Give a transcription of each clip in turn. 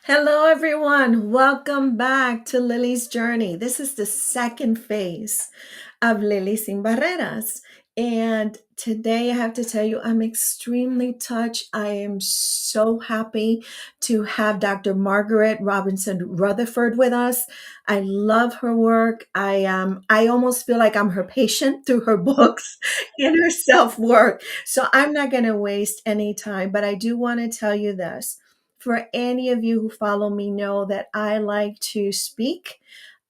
Hello, everyone. Welcome back to Lily's Journey. This is the second phase of Lily Sin Barreras. And today I have to tell you, I'm extremely touched. I am so happy to have Dr. Margaret Robinson Rutherford with us. I love her work. I almost feel like I'm her patient through her books and her self-work. So I'm not going to waste any time, but I do want to tell you this. For any of you who follow me know that I like to speak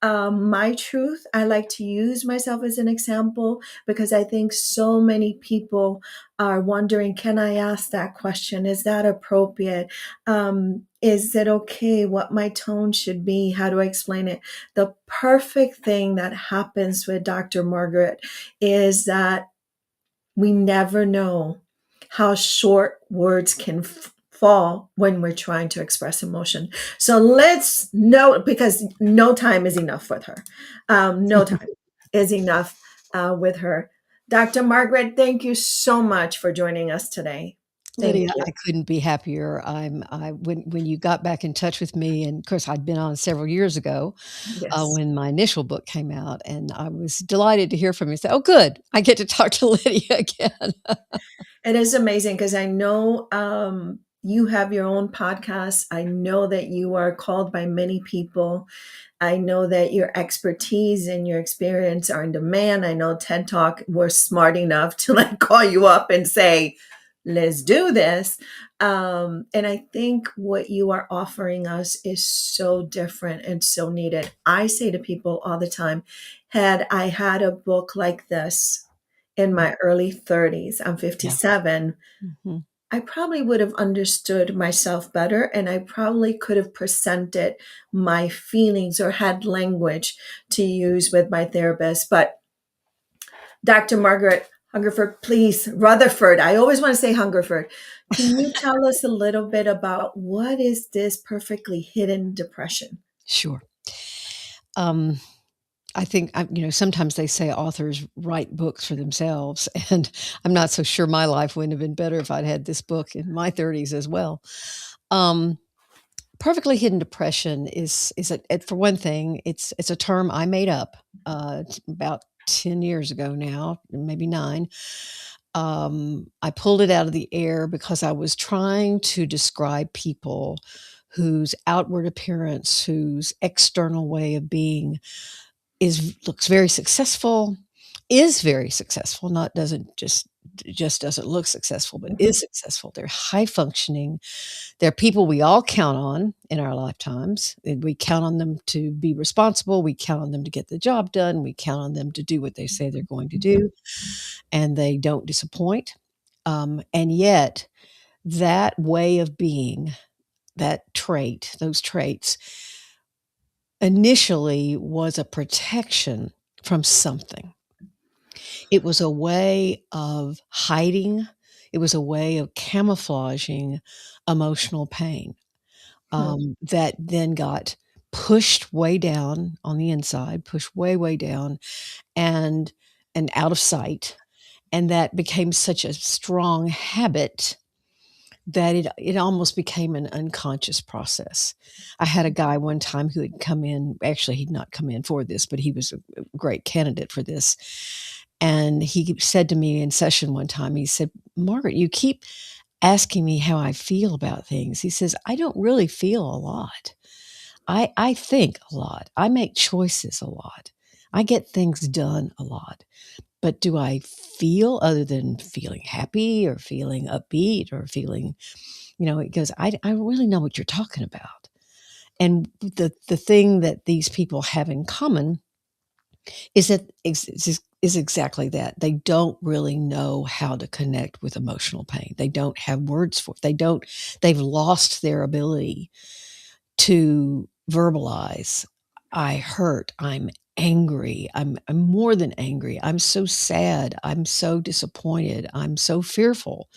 my truth. I like to use myself as an example because I think so many people are wondering, can I ask that question? Is that appropriate? Is it okay what my tone should be? How do I explain it? The perfect thing that happens with Dr. Margaret is that we never know how short words can fall when we're trying to express emotion. So let's know, because no time is enough with her. No time is enough with her. Dr. Margaret, thank you so much for joining us today. Thank Lydia, you. I couldn't be happier. When you got back in touch with me, and of course I'd been on several years ago Yes. when my initial book came out, and I was delighted to hear from you. Say, "Oh, good, I get to talk to Lydia again." It is amazing because I know you have your own podcast. I know that you are called by many people. I know that your expertise and your experience are in demand. I know TED Talk was smart enough to like call you up and say, let's do this. And I think what you are offering us is so different and so needed. I say to people all the time, had I had a book like this in my early 30s, I'm Yeah. 57, Mhm. I probably would have understood myself better and I probably could have presented my feelings or had language to use with my therapist. But Dr. Margaret Hungerford, please, Rutherford, I always want to say Hungerford. Can you tell us a little bit about what is this perfectly hidden depression? Sure. Um, I think sometimes they say authors write books for themselves, and I'm not so sure my life wouldn't have been better if I'd had this book in my 30s as well. Um, Perfectly hidden depression for one thing, it's a term I made up, about 10 years ago now, maybe 9. I pulled it out of the air because I was trying to describe people whose outward appearance, whose external way of being looks very successful, is very successful, not doesn't just doesn't look successful, but Mhm. is successful. They're high functioning, they're people we all count on in our lifetimes. And we count on them to be responsible. We count on them to get the job done. We count on them to do what they say they're going to do, and they don't disappoint. And yet, that way of being, those traits, initially was a protection from something. It was a way of hiding. It was a way of camouflaging emotional pain. Hmm. That then got pushed way down on the inside, pushed way, way down and out of sight, and that became such a strong habit that it almost became an unconscious process. I had a guy one time who had come in, actually, he'd not come in for this, but he was a great candidate for this, and he said to me in session one time, he said, "Margaret, you keep asking me how I feel about things." He says, "I don't really feel a lot. I think a lot. I make choices a lot. I get things done a lot. But do I feel other than feeling happy or feeling upbeat or feeling," he goes, I really know what you're talking about. And the thing that these people have in common is that is exactly that. They don't really know how to connect with emotional pain. They don't have words for it. They've lost their ability to verbalize, "I hurt, I'm angry, I'm more than angry, I'm so sad, I'm so disappointed, I'm so fearful."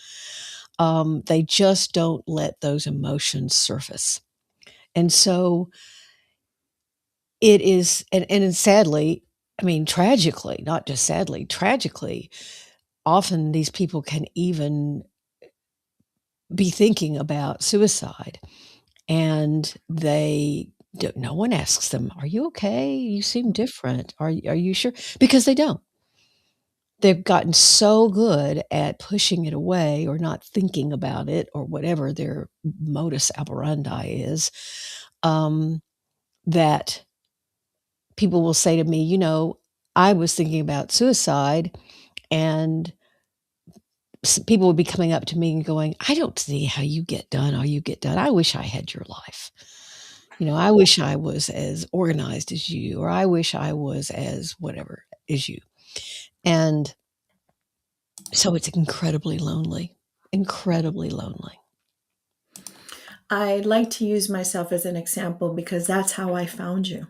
They just don't let those emotions surface. And so it is, and sadly, I mean, tragically, not just sadly, tragically, often these people can even be thinking about suicide. and no one asks them, "Are you okay? You seem different. Are you sure?" Because they don't. They've gotten so good at pushing it away or not thinking about it or whatever their modus operandi is, um, that people will say to me, "I was thinking about suicide," and people would be coming up to me and going, "I don't see how you get done, how you get done. I wish I had your life. I wish I was as organized as you, or I wish I was as whatever as you." And so it's incredibly lonely. I like to use myself as an example because that's how I found you.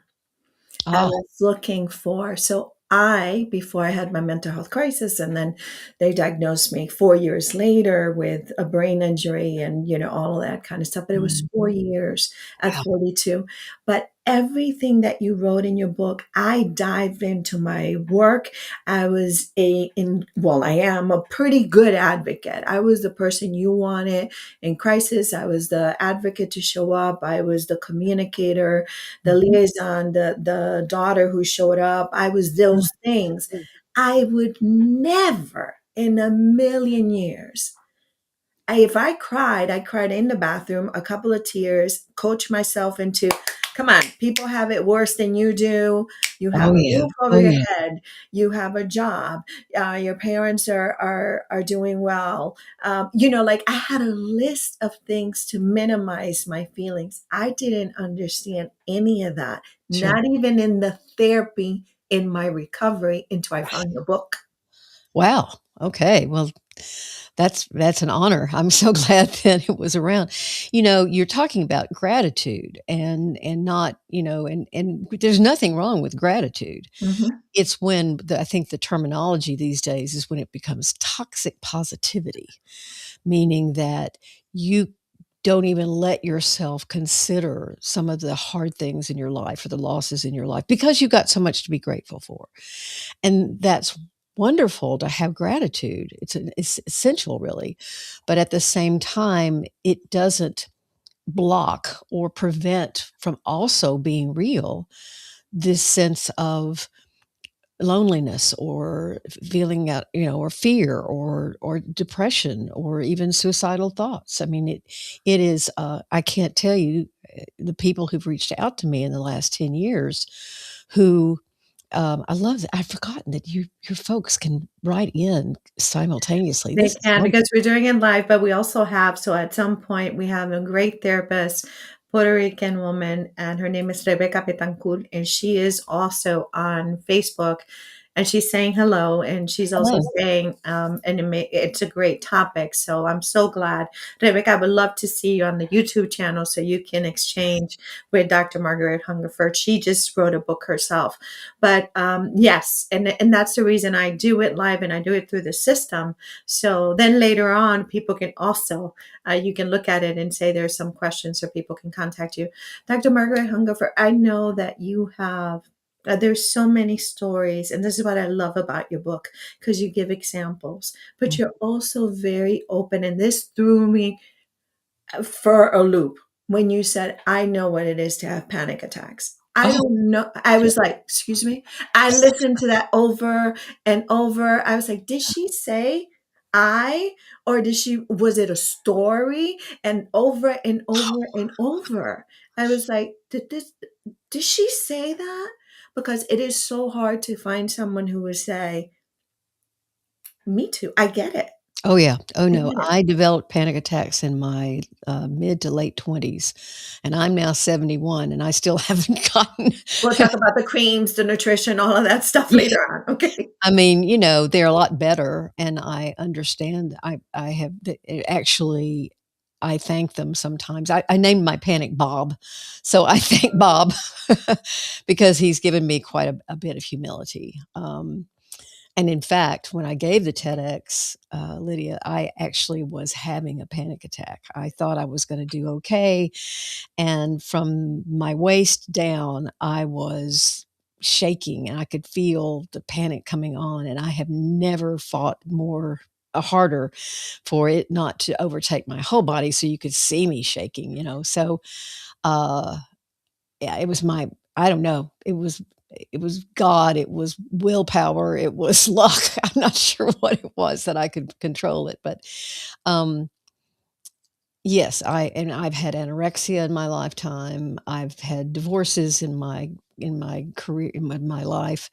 I Ah, was looking for so I before I had my mental health crisis, and then they diagnosed me 4 years later with a brain injury and, all of that kind of stuff, but it was 4 mhm. years at Wow. 42. But everything that you wrote in your book, I dived into my work. I was I am a pretty good advocate. I was the person you wanted in crisis. I was the advocate to show up. I was the communicator, the Mhm. liaison, the daughter who showed up. I was Mm, those things. mm. I would never in a million years. If I cried in the bathroom, a couple of tears, coach myself into, come on, people have it worse than you do. You have Oh, a yeah. roof over Oh, your yeah. head. You have a job. Your parents are doing well. Like I had a list of things to minimize my feelings. I didn't understand any of that, Sure. not even in the therapy in my recovery until I found your book. Wow. Okay. Well, that's an honor. I'm so glad that it was around. You're talking about gratitude and not, and there's nothing wrong with gratitude. Mhm. It's when I think the terminology these days is when it becomes toxic positivity, meaning that you don't even let yourself consider some of the hard things in your life or the losses in your life because you've got so much to be grateful for. And that's wonderful to have gratitude. It's essential, really. But at the same time, it doesn't block or prevent from also being real this sense of loneliness or feeling out, or fear or depression or even suicidal thoughts. I mean, it is, I can't tell you the people who've reached out to me in the last 10 years who, I love that. I've forgotten that your folks can write in simultaneously. They This is can wonderful. because we're doing it live, but we also have so at some point we have a great therapist, Puerto Rican woman, and her name is Rebecca Betancourt, and she is also on Facebook, and she's saying hello, and she's also Oh, saying, it's a great topic. So I'm so glad, Rebecca. I would love to see you on the YouTube channel so you can exchange with Dr. Margaret Hungerford. She just wrote a book herself, but yes, and that's the reason I do it live and I do it through the system so then later on, people can also, you can look at it and say there's some questions so people can contact you. Dr. Margaret Hungerford, I know that you have, there's so many stories, and this is what I love about your book because you give examples, but mm. you're also very open. And this threw me for a loop when you said, I know what it is to have panic attacks. I Oh, don't know. I was like, excuse me. I listened to that over and over. I was like, did she say I, or was it a story? And over and over and over. I was like, did she say that? Because it is so hard to find someone who would say, me too. I get it. oh, yeah. Oh, I no. get it. I developed panic attacks in my, mid to late 20s, and I'm now 71, and I still haven't gotten. We'll talk about the creams, the nutrition, all of that stuff Yeah. later on. Okay. I mean, they're a lot better, and I understand. I have actually, I thank them sometimes. I named my panic Bob, so I thank Bob because he's given me quite a bit of humility. And in fact, when I gave the TEDx, Lydia, I actually was having a panic attack. I thought I was going to do okay, and from my waist down, I was shaking and I could feel the panic coming on. And I have never fought more. harder for it not to overtake my whole body so you could see me shaking, so, uh, yeah, it was my I don't know, it was God, it was willpower, it was luck. I'm not sure what it was that I could control it, but, um, yes, I've had anorexia in my lifetime. I've had divorces in my career in my life,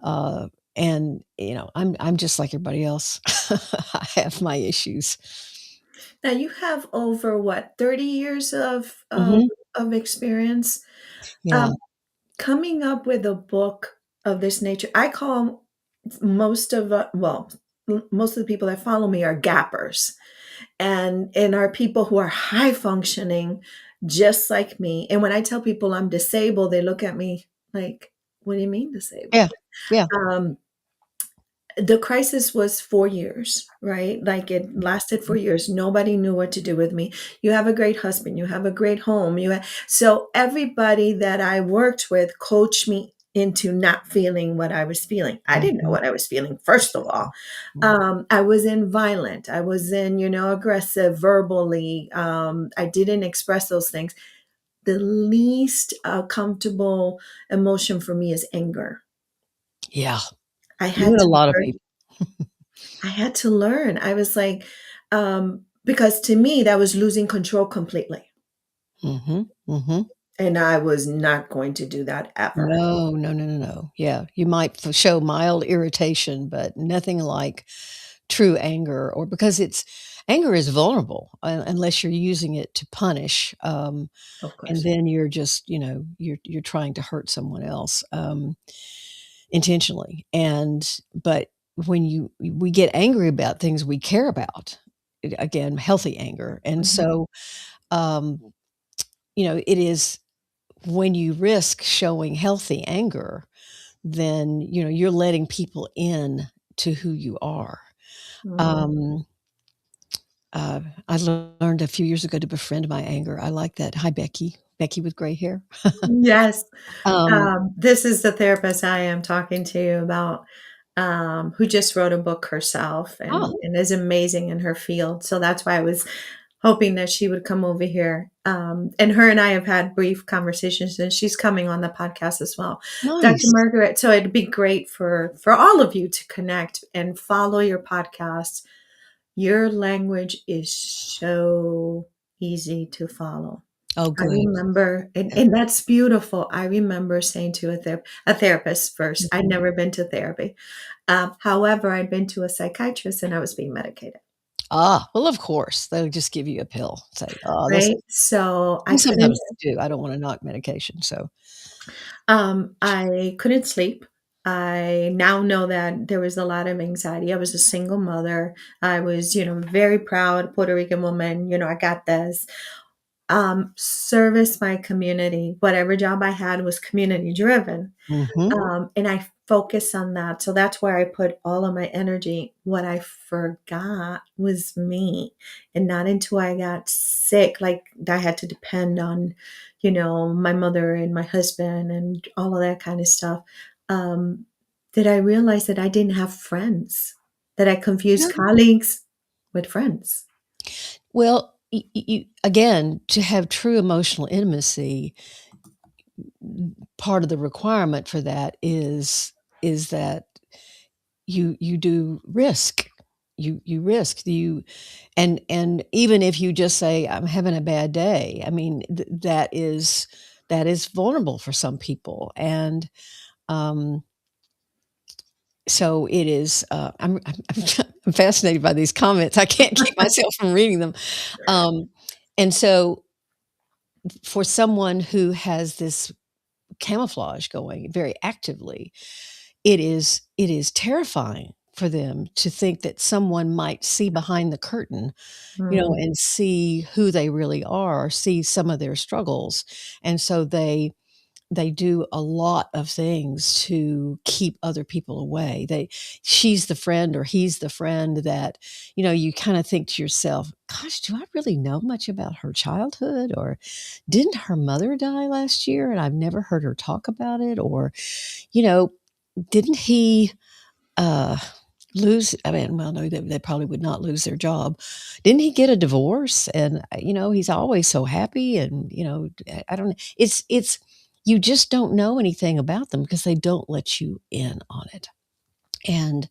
uh, and, I'm just like everybody else. I have my issues. Now you have over what, 30 years of Mhm. experience. Yeah. Um, Coming up with a book of this nature, I call most of most of the people that follow me are gappers, and are people who are high functioning just like me. And when I tell people I'm disabled, they look at me like, "What do you mean Yeah. disabled?" Yeah. Um, the crisis was 4 years, right? Like, it lasted 4 years. Nobody knew what to do with me. You have a great husband, you have a great home, so everybody that I worked with coached me into not feeling what I was feeling. I didn't know Mhm. what I was feeling, first of all. Mhm. I was in violent, I was in, aggressive verbally. I didn't express those things. The least, comfortable emotion for me is anger. Yeah. I You had and a to lot of learn people. I had to learn. I was like, because to me, that was losing control completely. Mhm. Mhm. And I was not going to do that ever. No, no, no, no, no. Yeah, you might show mild irritation, but nothing like true anger, or because it's anger is vulnerable unless you're using it to punish, Of and course. then you're just, you're trying to hurt someone else, intentionally. And but when we get angry about things we care about, again, healthy anger, and Mhm. so, um, it is when you risk showing healthy anger, then, you're letting people in to who you are. Mm. Um, I learned a few years ago to befriend my anger. I like that. Hi, Becky. Becky with gray hair. Yes. Um, This is the therapist I am talking to you about, who just wrote a book herself oh, and is amazing in her field. So that's why I was hoping that she would come over here. And her and I have had brief conversations, and she's coming on the podcast as well. Dr. nice. Margaret, so it'd be great for all of you to connect and follow your podcast. Your language is so easy to follow. Oh, I good. remember, and, Yeah. and that's beautiful. I remember saying to a therapist first, I'd Mhm. never been to therapy. However, I'd been to a psychiatrist and I was being medicated, Ah, well, of course, they'll just give you a pill. Say, "Oh, right? So and sometimes they do. I don't wanna knock medication, so I couldn't sleep. I now know that there was a lot of anxiety. I was a single mother. I was, very proud Puerto Rican woman. I got this. Service my community. Whatever job I had was community driven. Mhm. And I focus on that. So that's where I put all of my energy. What I forgot was me. And not until I got sick, like I had to depend on, my mother and my husband and all of that kind of stuff, um, did I realize that I didn't have friends, that I confused Yeah. colleagues with friends. Well, again, to have true emotional intimacy, part of the requirement for that is that you do risk. You risk. And even if you just say, "I'm having a bad day," I mean, that is vulnerable for some people, and, um, so it is, I'm fascinated by these comments. I can't keep myself from reading them. Um, and so for someone who has this camouflage going very actively, it is terrifying for them to think that someone might see behind the curtain, Mm. and see who they really are, see some of their struggles, and so they do a lot of things to keep other people away. She's the friend or he's the friend that, you kinda think to yourself, "Gosh, do I really know much about her childhood?" Or, "Didn't her mother die last year and I've never heard her talk about it?" Or, you know, "Didn't he, uh" lose, I mean, well, no, they probably would not lose their job. Didn't he get a divorce? And, he's always so happy and, I don't know. It's you just don't know anything about them because they don't let you in on it. And,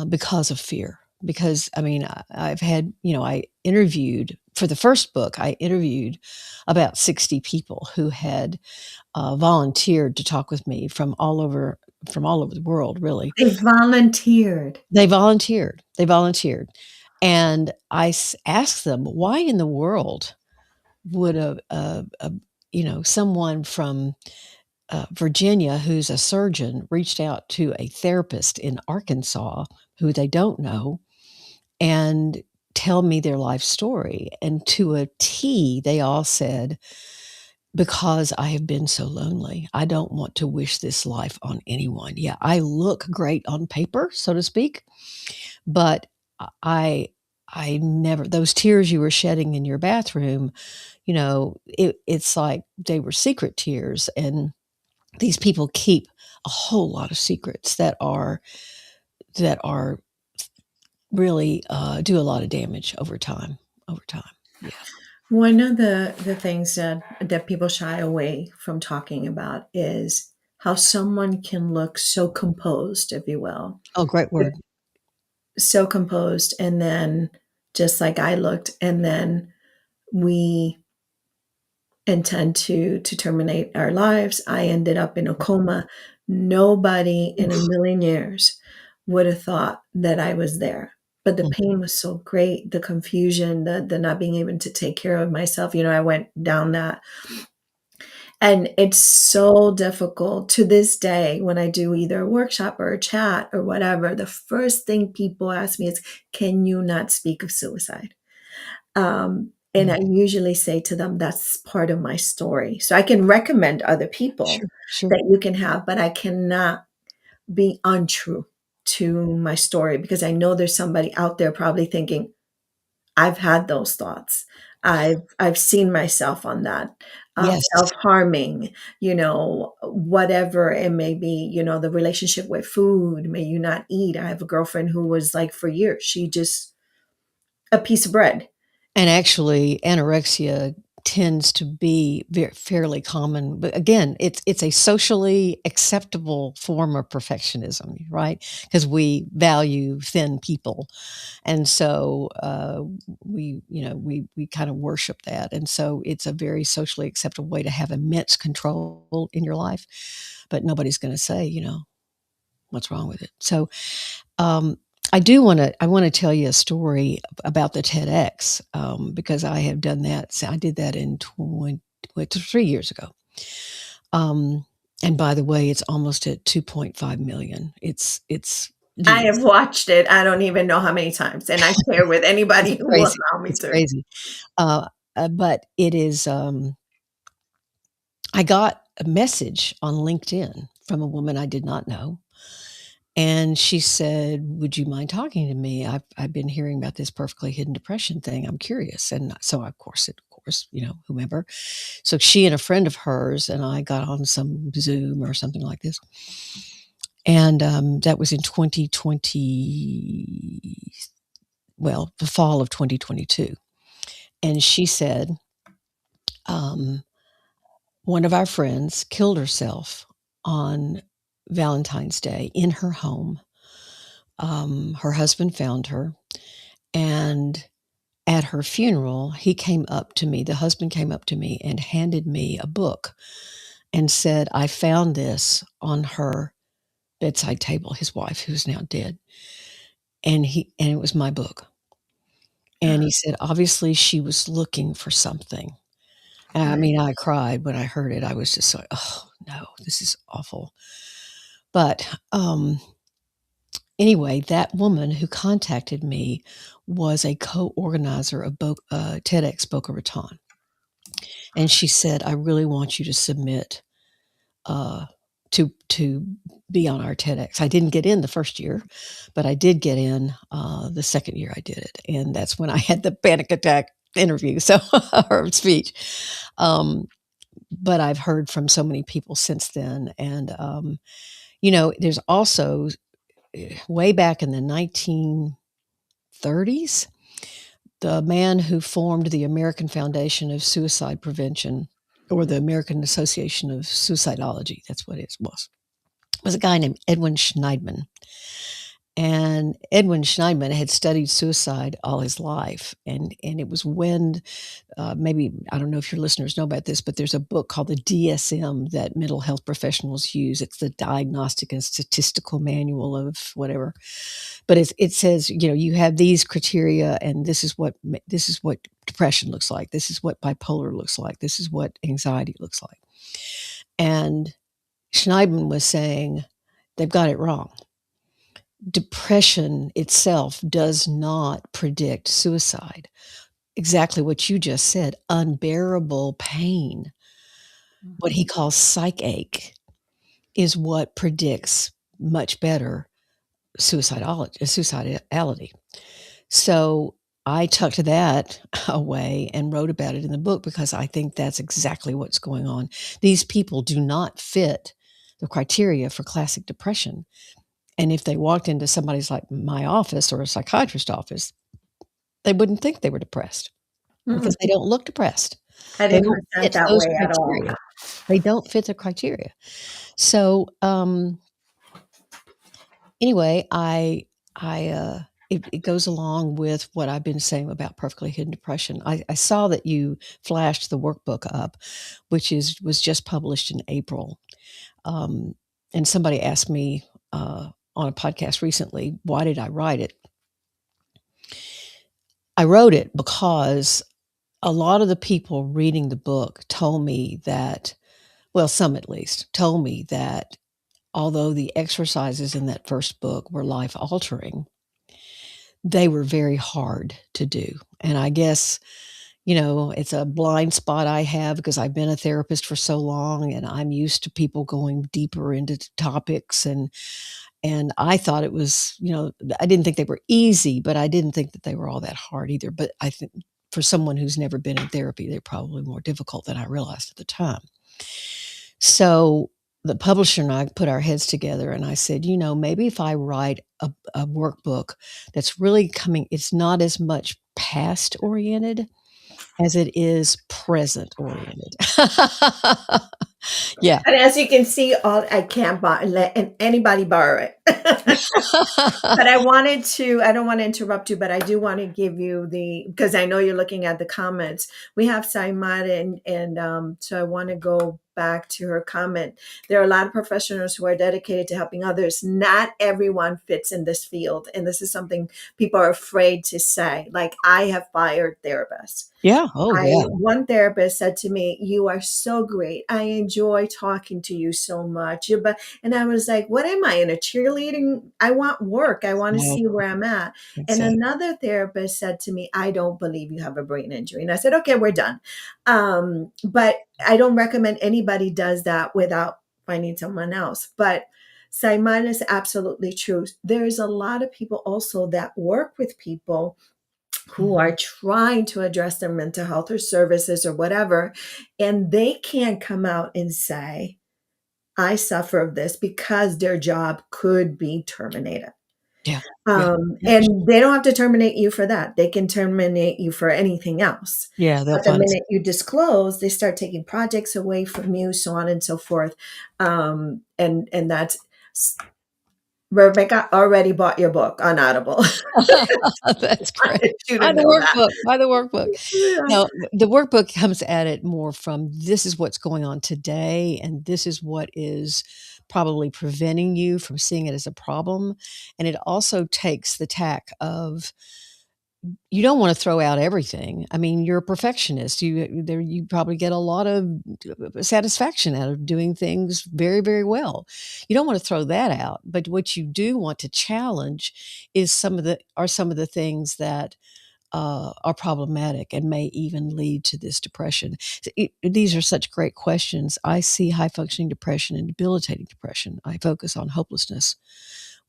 because of fear. Because, I mean, I've had, I interviewed for the first book, I interviewed about 60 people who had, volunteered to talk with me from all over the world, really. They volunteered. They volunteered, and I asked them, "Why in the world would someone from, Virginia who's a surgeon reached out to a therapist in Arkansas who they don't know and tell me their life story?" And to a T, they all said, "Because I have been so lonely. I don't want to wish this life on anyone." Yeah, I look great on paper, so to speak, but I I never those tears you were shedding in your bathroom, it's like they were secret tears, and these people keep a whole lot of secrets that are really, do a lot of damage over time. Yeah. One of the things that people shy away from talking about is how someone can look so composed, if you will, Oh, great word. so composed, and then just like I looked, and then we intend to terminate our lives. I ended up in a coma. Nobody in a Oof. million years would have thought that I was there. But the Mhm. pain was so great, the confusion, the not being able to take care of myself. I went down that. And it's so difficult to this day when I do either a workshop or a chat or whatever. The first thing people ask me is, can you not speak of suicide? And I Mm. usually say to them, that's part of my story. So I can recommend other people Sure, sure. that you can have, but I cannot be untrue to my story because I know there's somebody out there probably thinking, I've had those thoughts. I've seen myself on that, Yes. self-harming, whatever it may be, the relationship with food, may you not eat. I have a girlfriend who was like for years, she just a piece of bread. And actually, anorexia tends to be fairly common, but again, it's a socially acceptable form of perfectionism, right? Because we value thin people, and so, we kind of worship that, and so it's a very socially acceptable way to have immense control in your life, but nobody's gonna say, "What's wrong with it?" So, Um, I wanna tell you a story about the TEDx, because I have done that. So I did that in 3 years ago. Um, and by the way, it's almost at 2.5 million. It's I have views. watched it, I don't even know how many times, and I share with It's anybody who will crazy. allow me It's to. crazy. But it is, I got a message on LinkedIn from a woman I did not know. And she said, "Would you mind talking to me? I've been hearing about this perfectly hidden depression thing. I'm curious." And so, of course, whomever. So she and a friend of hers and I got on some Zoom or something like this. And, that was in 2020, well, the fall of 2022. And she said, um, one of our friends killed herself on Valentine's Day in her home. Her husband found her. And at her funeral, he came up to me, the husband came up to me and handed me a book and said, "I found this on her bedside table," his wife, who's now dead, and it was my book. And he said, "Obviously, she was looking for something." I Right. mean, I cried when I heard it. I was just like, "Oh, no, this is awful." But, anyway, that woman who contacted me was a co-organizer of TEDx Boca Raton. And she said, "I really want you to submit, uh, to be on our TEDx." I didn't get in the first year, but I did get in, the second year I did it, and that's when I had the panic attack interview, so or speech. Um, but I've heard from so many people since then, and, there's also way back in the 1930s, the man who formed the American Foundation of Suicide Prevention, or the American Association of Suicidology, that's what it was a guy named Edwin Schneidman. And Edwin Schneidman had studied suicide all his life, and it was when maybe I don't know if your listeners know about this, but there's a book called the DSM that mental health professionals use. It's the Diagnostic and Statistical Manual of whatever, but it says, you know, you have these criteria, and this is what depression looks like. This is what bipolar looks like. This is what anxiety looks like. And Schneidman was saying they've got it wrong. Depression itself does not predict suicide. Exactly what you just said, unbearable pain, what he calls psychache, is what predicts much better suicidality. So I tucked that away and wrote about it in the book because I think that's exactly what's going on. These people do not fit the criteria for classic depression. And if they walked into somebody's like my office or a psychiatrist's office, they wouldn't think they were depressed because they don't look depressed. I They didn't don't present fit that those way at all. criteria. They don't fit the criteria. So, anyway, it goes along with what I've been saying about perfectly hidden depression. I saw that you flashed the workbook up, which was just published in April. And somebody asked me on a podcast recently, why did I write it? I wrote it because a lot of the people reading the book told me that, well, some at least, told me that although the exercises in that first book were life altering, they were very hard to do. And I guess, you know, it's a blind spot I have because I've been a therapist for so long and I'm used to people going deeper into topics, and I thought it was, you know, I didn't think they were easy, but I didn't think that they were all that hard either. But I think for someone who's never been in therapy, they're probably more difficult than I realized at the time. So the publisher and I put our heads together and I said, you know, maybe if I write a workbook that's really it's not as much past oriented as it is present oriented. Yeah. And as you can see, I can't let anybody borrow it. But I don't want to interrupt you, but I do want to give you because I know you're looking at the comments. We have Saimad, and so I want to go back to her comment. There are a lot of professionals who are dedicated to helping others. Not everyone fits in this field. And this is something people are afraid to say. Like, I have fired therapists. Yeah. Oh, yeah. One therapist said to me, "You are so great. I enjoy talking to you so much." And I was like, "What am I, in a cheerleading? I want work. I want to No, see where I'm at." And exactly. another therapist said to me, "I don't believe you have a brain injury." And I said, "Okay, we're done." But I don't recommend anybody does that without finding someone else. But Simon is absolutely true. There's a lot of people also that work with people who are trying to address their mental health or services or whatever, and they can't come out and say, "I suffer of this," because their job could be terminated. Yeah. Yeah. Yeah. And they don't have to terminate you for that. They can terminate you for anything else. Yeah, they'll But the find us. minute you disclose, they start taking projects away from you, so on and so forth. And that's Rebecca already bought your book on Audible. That's I great. wanted you to Buy the know that. workbook, buy the workbook. Yeah. No, the workbook comes at it more from, this is what's going on today, and this is what is probably preventing you from seeing it as a problem, and it also takes the tack of, you don't wanna throw out everything. I mean, you're a perfectionist. You probably get a lot of satisfaction out of doing things very, very well. You don't wanna throw that out, but what you do want to challenge is some of the things that, are problematic and may even lead to this depression. These are such great questions. I see high functioning depression and debilitating depression. I focus on hopelessness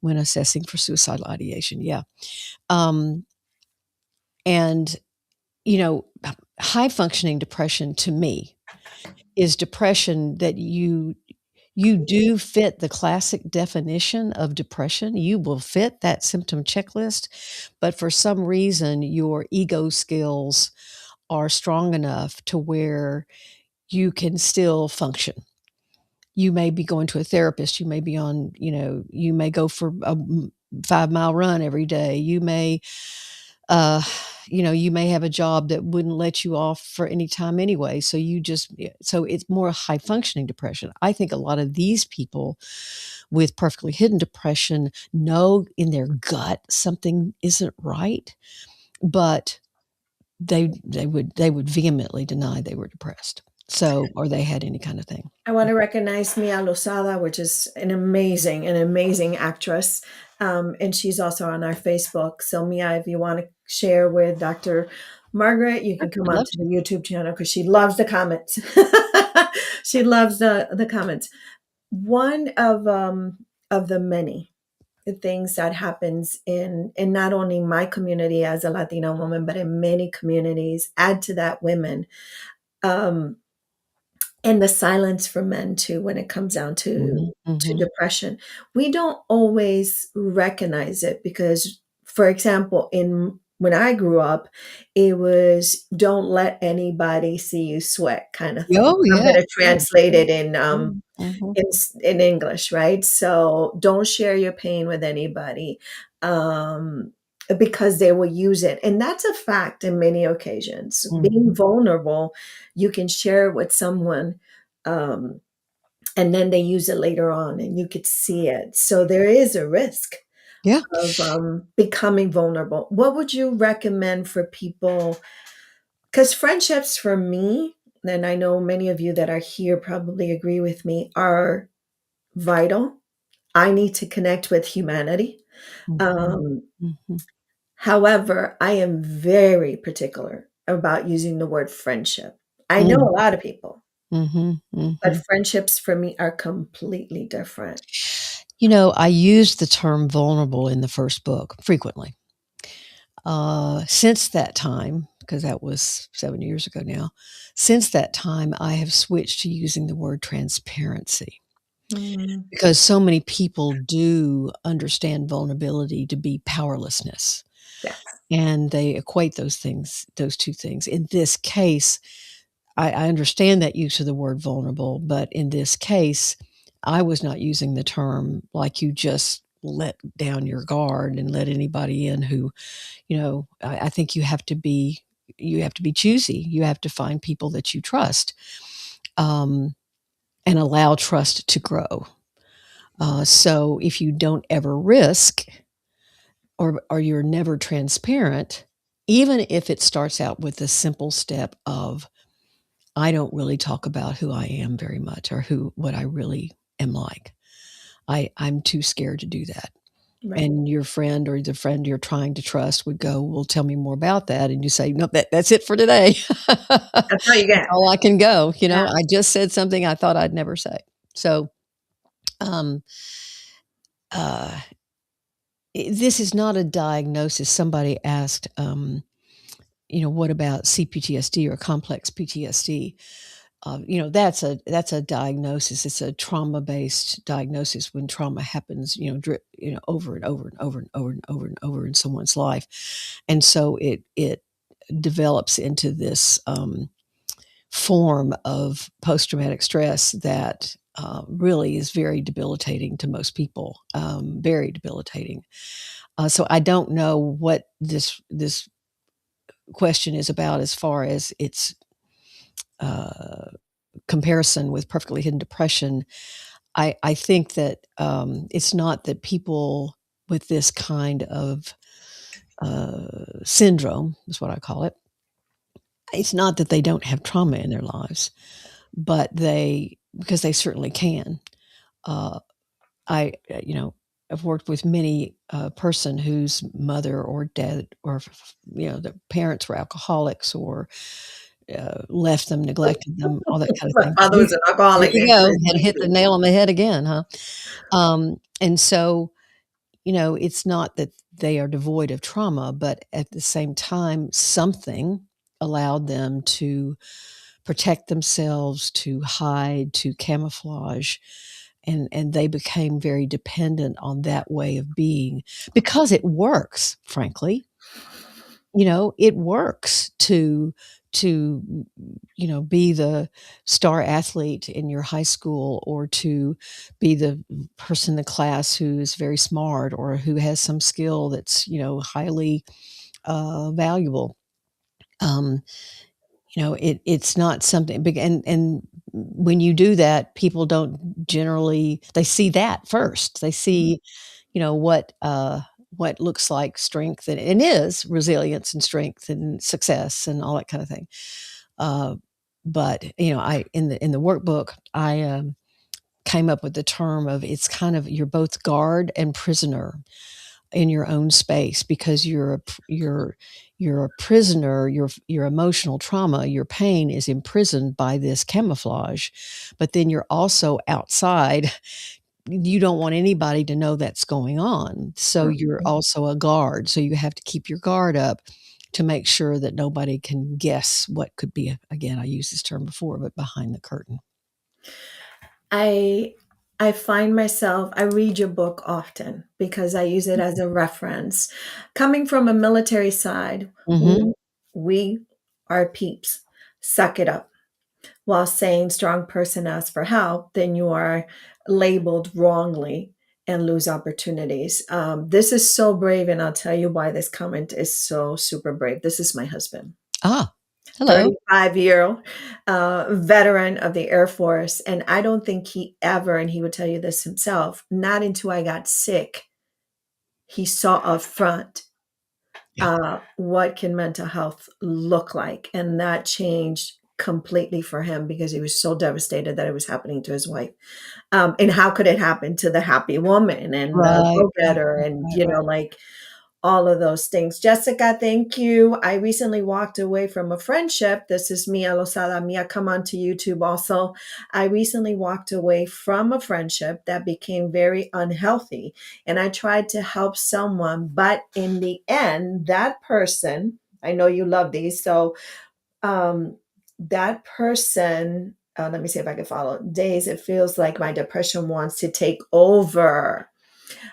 when assessing for suicidal ideation. Yeah. Um, and you know, high functioning depression to me is depression that You do fit the classic definition of depression. You will fit that symptom checklist, but for some reason, your ego skills are strong enough to where you can still function. You may be going to a therapist, you may be on, you may go for a 5-mile run every day. You may, uh, you may have a job that wouldn't let you off for any time anyway. So so it's more high functioning depression. I think a lot of these people with perfectly hidden depression know in their gut something isn't right, but they would vehemently deny they were depressed. So, or they had any kind of thing. I want to recognize Mia Losada, which is an amazing actress. And she's also on our Facebook. So, Mia, if you want to share with Dr. Margaret, you can come I'd on love to to. the YouTube channel because she loves the comments. She loves the comments. One of the many things that happens in not only my community as a Latina woman, but in many communities, add to that women. Um, and the silence for men too when it comes down Mhm, to mhm. depression. We don't always recognize it because, for example, in when I grew up, it was don't let anybody see you sweat kind of thing. Oh, I'm yeah, going to yeah. translate it Mhm, mhm, in English, right? So don't share your pain with anybody, um, because they will use it, and that's a fact in many occasions. Being mhm. vulnerable, you can share it with someone, um, and then they use it later on, and you could see it. So there is a risk Yeah. of becoming vulnerable. What would you recommend for people? Because friendships for me, and I know many of you that are here probably agree with me, are vital. I need to connect with humanity. Mhm, Um, mhm, However, I am very particular about using the word friendship. I know mm, a lot of people, mhm, but mhm. friendships for me are completely different. I used the term vulnerable in the first book frequently. Since that time, because that was 7 years ago now, since that time, I have switched to using the word transparency Mm, because so many people do understand vulnerability to be powerlessness, yes, and they equate those 2 things. In this case, I understand that use of the word vulnerable, but in this case, I was not using the term like you just let down your guard and let anybody in who, I think you have to be choosy. You have to find people that you trust, um, and allow trust to grow. So if you don't ever risk or you're never transparent, even if it starts out with the simple step of I don't really talk about who I am very much or what I really am like. I'm too scared to do that. right. And your friend or the friend you're trying to trust would go, "Well, tell me more about that." And you say, "Nope, that's it for today. That's all you That's get. all I can go." Yeah, I just said something I thought I'd never say. So, um, uh, this is not a diagnosis. Somebody asked, "What about CPTSD or complex PTSD?" That's a diagnosis. It's a trauma-based diagnosis when trauma happens, over and over and over and over and over and over in someone's life. And so it develops into this, form of post-traumatic stress that, really is very debilitating to most people, very debilitating. So I don't know what this question is about as far as its, uh comparison with perfectly hidden depression. I think that, it's not that people with this kind of, syndrome is what I call it. It's not that they don't have trauma in their lives, but because they certainly can. Uh, I've worked with many a person whose mother or dad or the parents were alcoholics or left them, neglected them, all that kind of my thing. father was an There alcoholic. you go, had hit the nail on the head again, huh? And so, it's not that they are devoid of trauma, but at the same time, something allowed them to protect themselves, to hide, to camouflage, and they became very dependent on that way of being because it works, frankly. It works to be the star athlete in your high school, or to be the person in the class who is very smart or who has some skill that's, highly, valuable. Um, it's not something big, and when you do that, people don't generally they see that first. They see, what looks like strength and is resilience and strength and success and all that kind of thing. Uh, but, I in the workbook, I, came up with the term of it's kind of you're both guard and prisoner in your own space, because you're a prisoner, your emotional trauma, your pain is imprisoned by this camouflage, but then you're also outside. You don't want anybody to know that's going on, so you're Mhm. also a guard, so you have to keep your guard up to make sure that nobody can guess what could be, again, I used this term before, but behind the curtain. I I find myself I read your book often because I use it as a reference. Coming from a military side, Mhm. w we are peeps. Suck it up. While saying strong person asks for help, then you are labeled wrongly and lose opportunities. This is so brave, and I'll tell you why this comment is so super brave. This is my husband. Ah, hello. 35-year veteran of the Air Force. And I don't think he ever, and he would tell you this himself, not until I got sick, he saw up front Yeah. what can mental health look like. And that changed completely for him because he was so devastated that it was happening to his wife. And how could it happen to the happy woman and the Right, right, go-getter right, and, right, right. like all of those things. Jessica, thank you. I recently walked away from a friendship. This is Mia Losada. Mia, come on to YouTube also. I recently walked away from a friendship that became very unhealthy. And I tried to help someone, but in the end, that person, I know you love these. So that person, let me see if I can follow. Days, it feels like my depression wants to take over.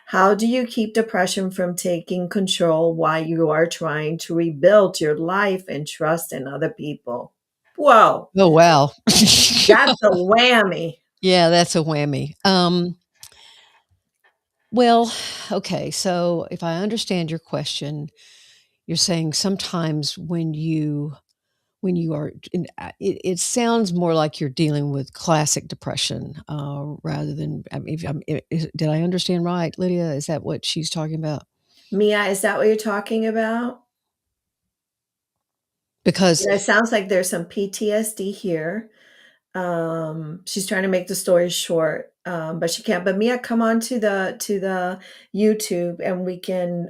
How do you keep depression from taking control while you are trying to rebuild your life and trust in other people? Whoa, Oh, wow. that's a whammy. Yeah, that's a whammy. Well, okay, so if I understand your question, you're saying sometimes when you are it sounds more like you're dealing with classic depression, rather than, I mean, if I'm did I understand right, Lydia? Is that what she's talking about? Mia, is that what you're talking about? Because Yeah, it sounds like there's some PTSD here. She's trying to make the story short, but she can't. But Mia, come on to the YouTube and we can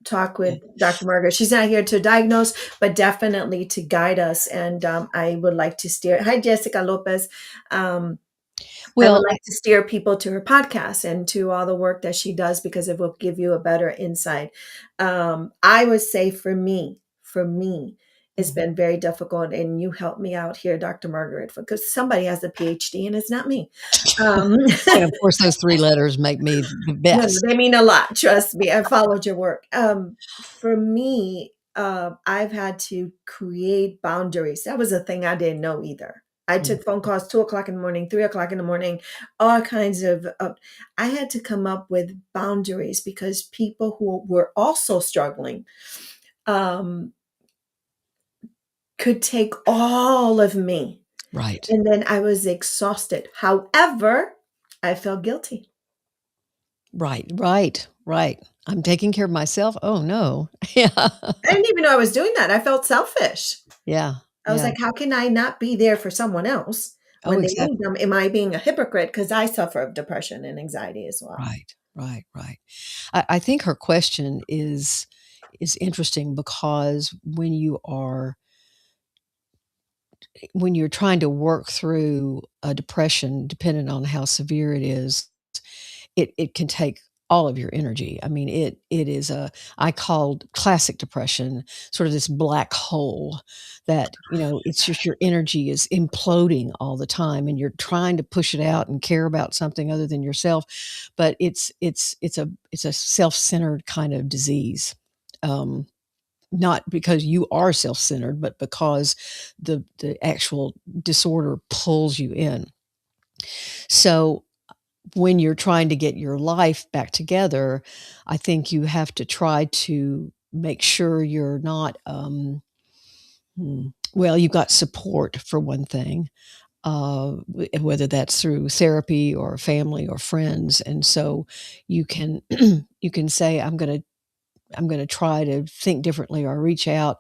talk yeah. with Dr. Margaret. She's not here to diagnose, but definitely to guide us. And I would like to steer. Hi, Jessica Lopez. Um, I would Well, like to steer people to her podcast and to all the work that she does because it will give you a better insight. I would say for me, it's mhm. been very difficult, and you helped me out here, Dr. Margaret, because somebody has a PhD and it's not me. Um, And of course, those 3 letters make me the no, no, best. they mean a lot. Trust me. I followed your work. For me, I've had to create boundaries. That was a thing I didn't know either. I Mhm. took phone calls 2 o'clock in the morning, 3 o'clock in the morning, all kinds of. I had to come up with boundaries because people who were also struggling um, could take all of me, Right. and then I was exhausted. However, I felt guilty. Right, right, right. I'm taking care of myself? Oh, no. Yeah. I didn't even know I was doing that. I felt selfish. Yeah, I was yeah. like, how can I not be there for someone else Oh, when they need exactly. them? Am I being a hypocrite? Because I suffer of depression and anxiety as well. Right, right, right. I think her question is interesting because when you're trying to work through a depression, depending on how severe it is, it can take all of your energy. I mean, it is I called classic depression sort of this black hole that, it's just your energy is imploding all the time and you're trying to push it out and care about something other than yourself. But it's a self-centered kind of disease. Not because you are self-centered, but because the actual disorder pulls you in. So when you're trying to get your life back together, I think you have to try to make sure you're not, well, you've got support for one thing, whether that's through therapy or family or friends. And so you can, you can say, I'm going to try to think differently or reach out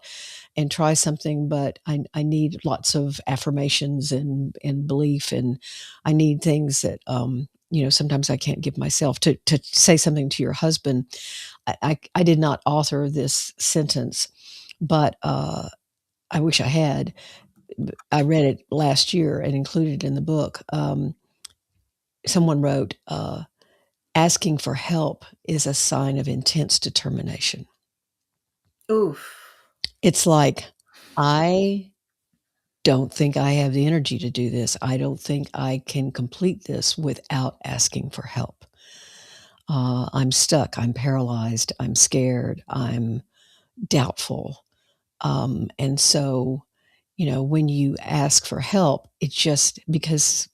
and try something, but I need lots of affirmations and belief, and I need things that, sometimes I can't give myself. To say something to your husband, I did not author this sentence, but I wish I had. I read it last year and included it in the book. Someone wrote, asking for help is a sign of intense determination. Oof. It's like, I don't think I have the energy to do this. I don't think I can complete this without asking for help. I'm stuck. I'm paralyzed. I'm scared. I'm doubtful. And so, when you ask for help, it's just because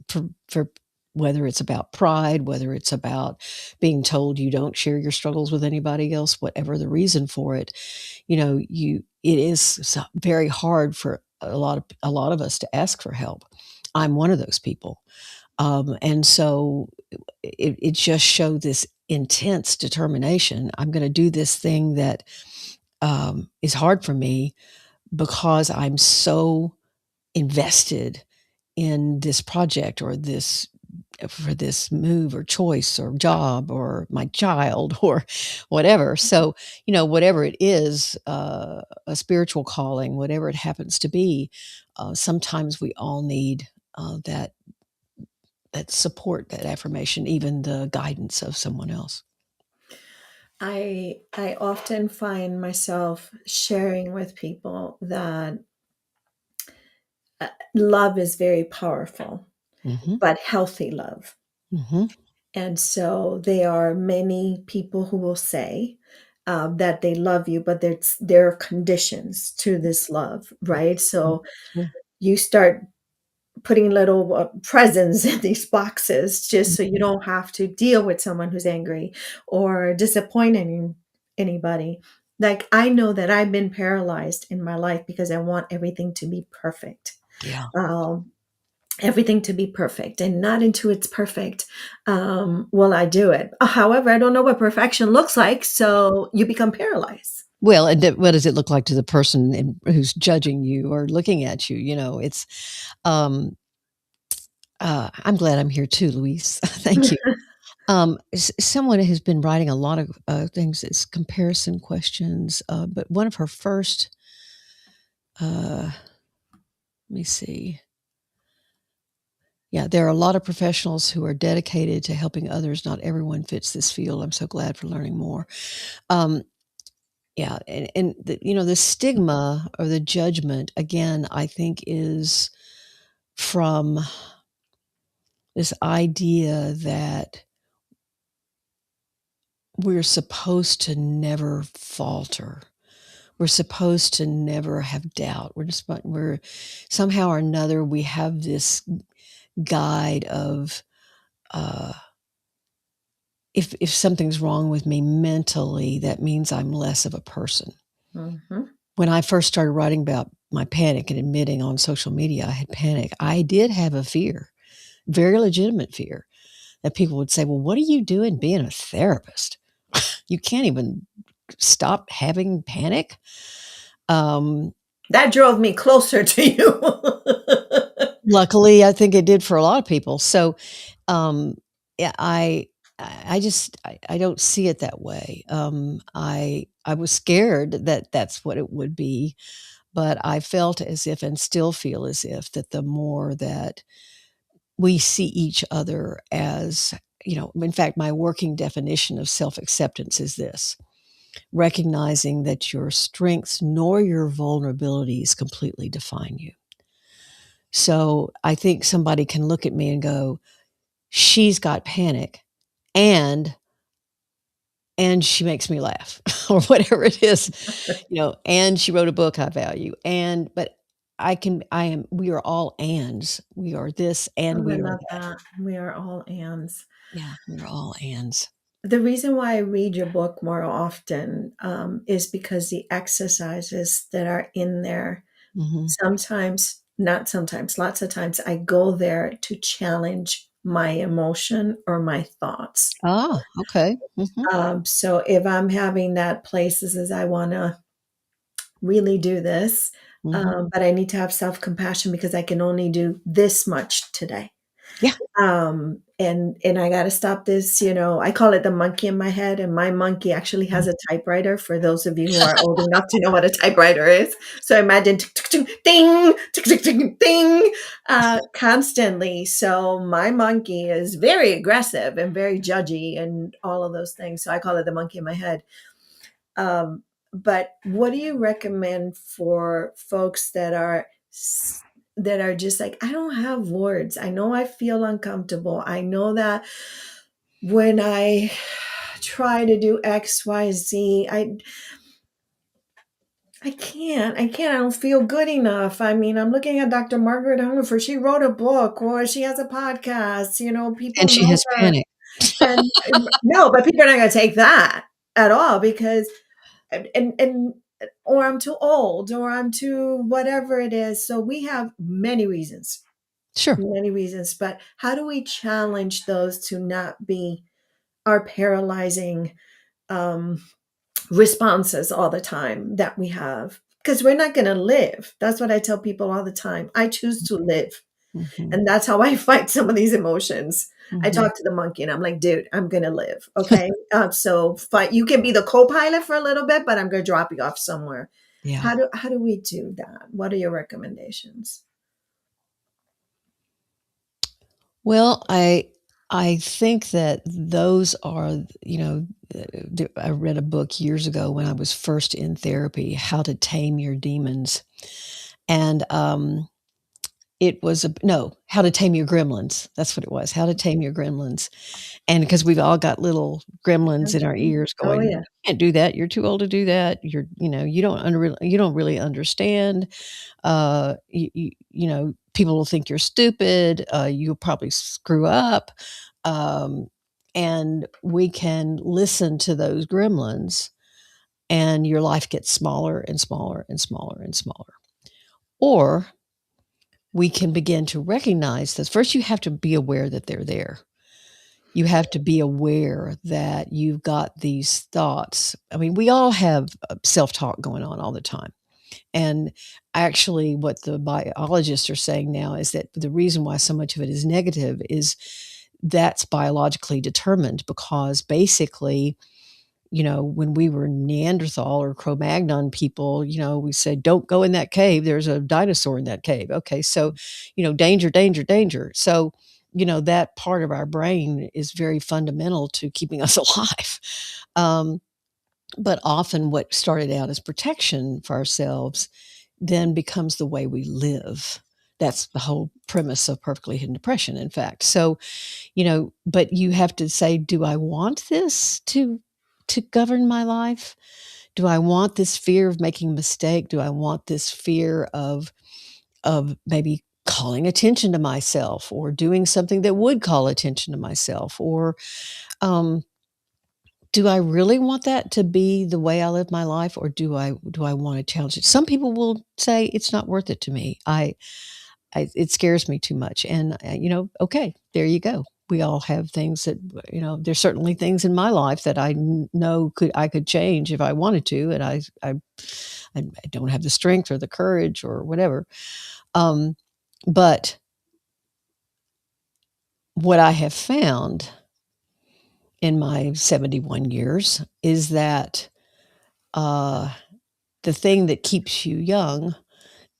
for whether it's about pride, whether it's about being told you don't share your struggles with anybody else, whatever the reason for it, it is very hard for a lot of us to ask for help. I'm one of those people. And so it just showed this intense determination. I'm going to do this thing that is hard for me because I'm so invested in this project or this for this move or choice or job or my child or whatever. So, whatever it is, a spiritual calling, whatever it happens to be, sometimes we all need that support, that affirmation, even the guidance of someone else. I often find myself sharing with people that love is very powerful, Mhm, but healthy love. mhm, And so there are many people who will say that they love you, but there are conditions to this love, right? mhm. So Sure. you start putting little presents in these boxes just so you Mhm. don't have to deal with someone who's angry or disappointing anybody. Like I know that I've been paralyzed in my life because I want everything to be perfect. Yeah. Um, Everything to be perfect, and not until it's perfect will I do it. However, I don't know what perfection looks like, so you become paralyzed. Well, and what does it look like to the person who's judging you or looking at you? It's, um, I'm glad I'm here too, Luis. Thank you. Someone who's been writing a lot of things is comparison questions, but one of her first, let me see. Yeah, there are a lot of professionals who are dedicated to helping others. Not everyone fits this field. I'm so glad for learning more. Um, yeah, and the stigma or the judgment again, I think is from this idea that we're supposed to never falter. We're supposed to never have doubt. We're somehow or another, we have this guide of, uh, if something's wrong with me mentally, that means I'm less of a person. Mhm. When I first started writing about my panic and admitting on social media I had panic, I did have a fear, very legitimate fear, that people would say, "Well, what are you doing being a therapist? You can't even stop having panic?" Um, That drove me closer to you. Luckily, I think it did for a lot of people. So, um, yeah, I just I don't see it that way. I was scared that that's what it would be, but I felt as if and still feel as if that the more that we see each other as in fact, my working definition of self-acceptance is this: recognizing that your strengths nor your vulnerabilities completely define you. So I think somebody can look at me and go, she's got panic, and she makes me laugh or whatever it is, and she wrote a book I value. But we are all ands. We are this Oh, and I we are love that. that. We are all ands. Yeah, we're all ands. The reason why I read your book more often is because the exercises that are in there, Mhm. sometimes, not sometimes, lots of times, I go there to challenge my emotion or my thoughts. Ah, okay. Mhm. So if I'm having that place, this is I want to really do this, Mhm. but I need to have self compassion because I can only do this much today. Yeah. And I got to stop this, I call it the monkey in my head, and my monkey actually has Mm. a typewriter, for those of you who are old enough to know what a typewriter is. So imagine tick, tick, tick, ding, tick, tick, tick, ding, constantly. So my monkey is very aggressive and very judgy and all of those things. So I call it the monkey in my head. um, but what do you recommend for folks that are just like, I don't have words. I know I feel uncomfortable. I know that when I try to do X, Y, Z, I don't feel good enough. I mean, I'm looking at Dr. Margaret Hungerford. She wrote a book or she has a podcast, people And she know has her. panic. And no, but people are not going to take that at all because and or I'm too old or I'm too whatever it is. So we have Sure. many reasons, but how do we challenge those to not be our paralyzing um, responses all the time that we have? Because we're not going to live. That's what I tell people all the time. I choose to live. Mhm. And that's how I fight some of these emotions. I Mhm. talk to the monkey and I'm like, dude, I'm gonna live. Okay. So fight, you can be the co-pilot for a little bit, but I'm gonna drop you off somewhere. Yeah. How do we do that? What are your recommendations? Well, I think that those are, I read a book years ago when I was first in therapy, How to Tame Your Demons. And it was no, How to Tame Your Gremlins. That's what it was. How to Tame Your Gremlins. And because we've all got little gremlins in our ears Oh going, yeah. "You can't do that. You're too old to do that. You don't really understand. People will think you're stupid. You'll probably screw up." Um, and we can listen to those gremlins, and your life gets smaller and smaller and smaller and smaller. Or we can begin to recognize that first you have to be aware that they're there. You have to be aware that you've got these thoughts. I mean, we all have self-talk going on all the time. And actually, what the biologists are saying now is that the reason why so much of it is negative is that's biologically determined because basically, when we were Neanderthal or Cro-Magnon people, we said, don't go in that cave. There's a dinosaur in that cave. Okay. So, danger, danger, danger. So, that part of our brain is very fundamental to keeping us alive. Um, but often what started out as protection for ourselves then becomes the way we live. That's the whole premise of perfectly hidden depression, in fact. So, but you have to say, do I want this to govern my life? Do I want this fear of making a mistake? Do I want this fear of maybe calling attention to myself or doing something that would call attention to myself? Or um, do I really want that to be the way I live my life, or do I want to challenge it? Some people will say it's not worth it to me. It scares me too much, and okay, there you go. We all have things that there's certainly things in my life that know I could change if I wanted to, and I don't have the strength or the courage or whatever. Um, but what I have found in my 71 years is that uh, the thing that keeps you young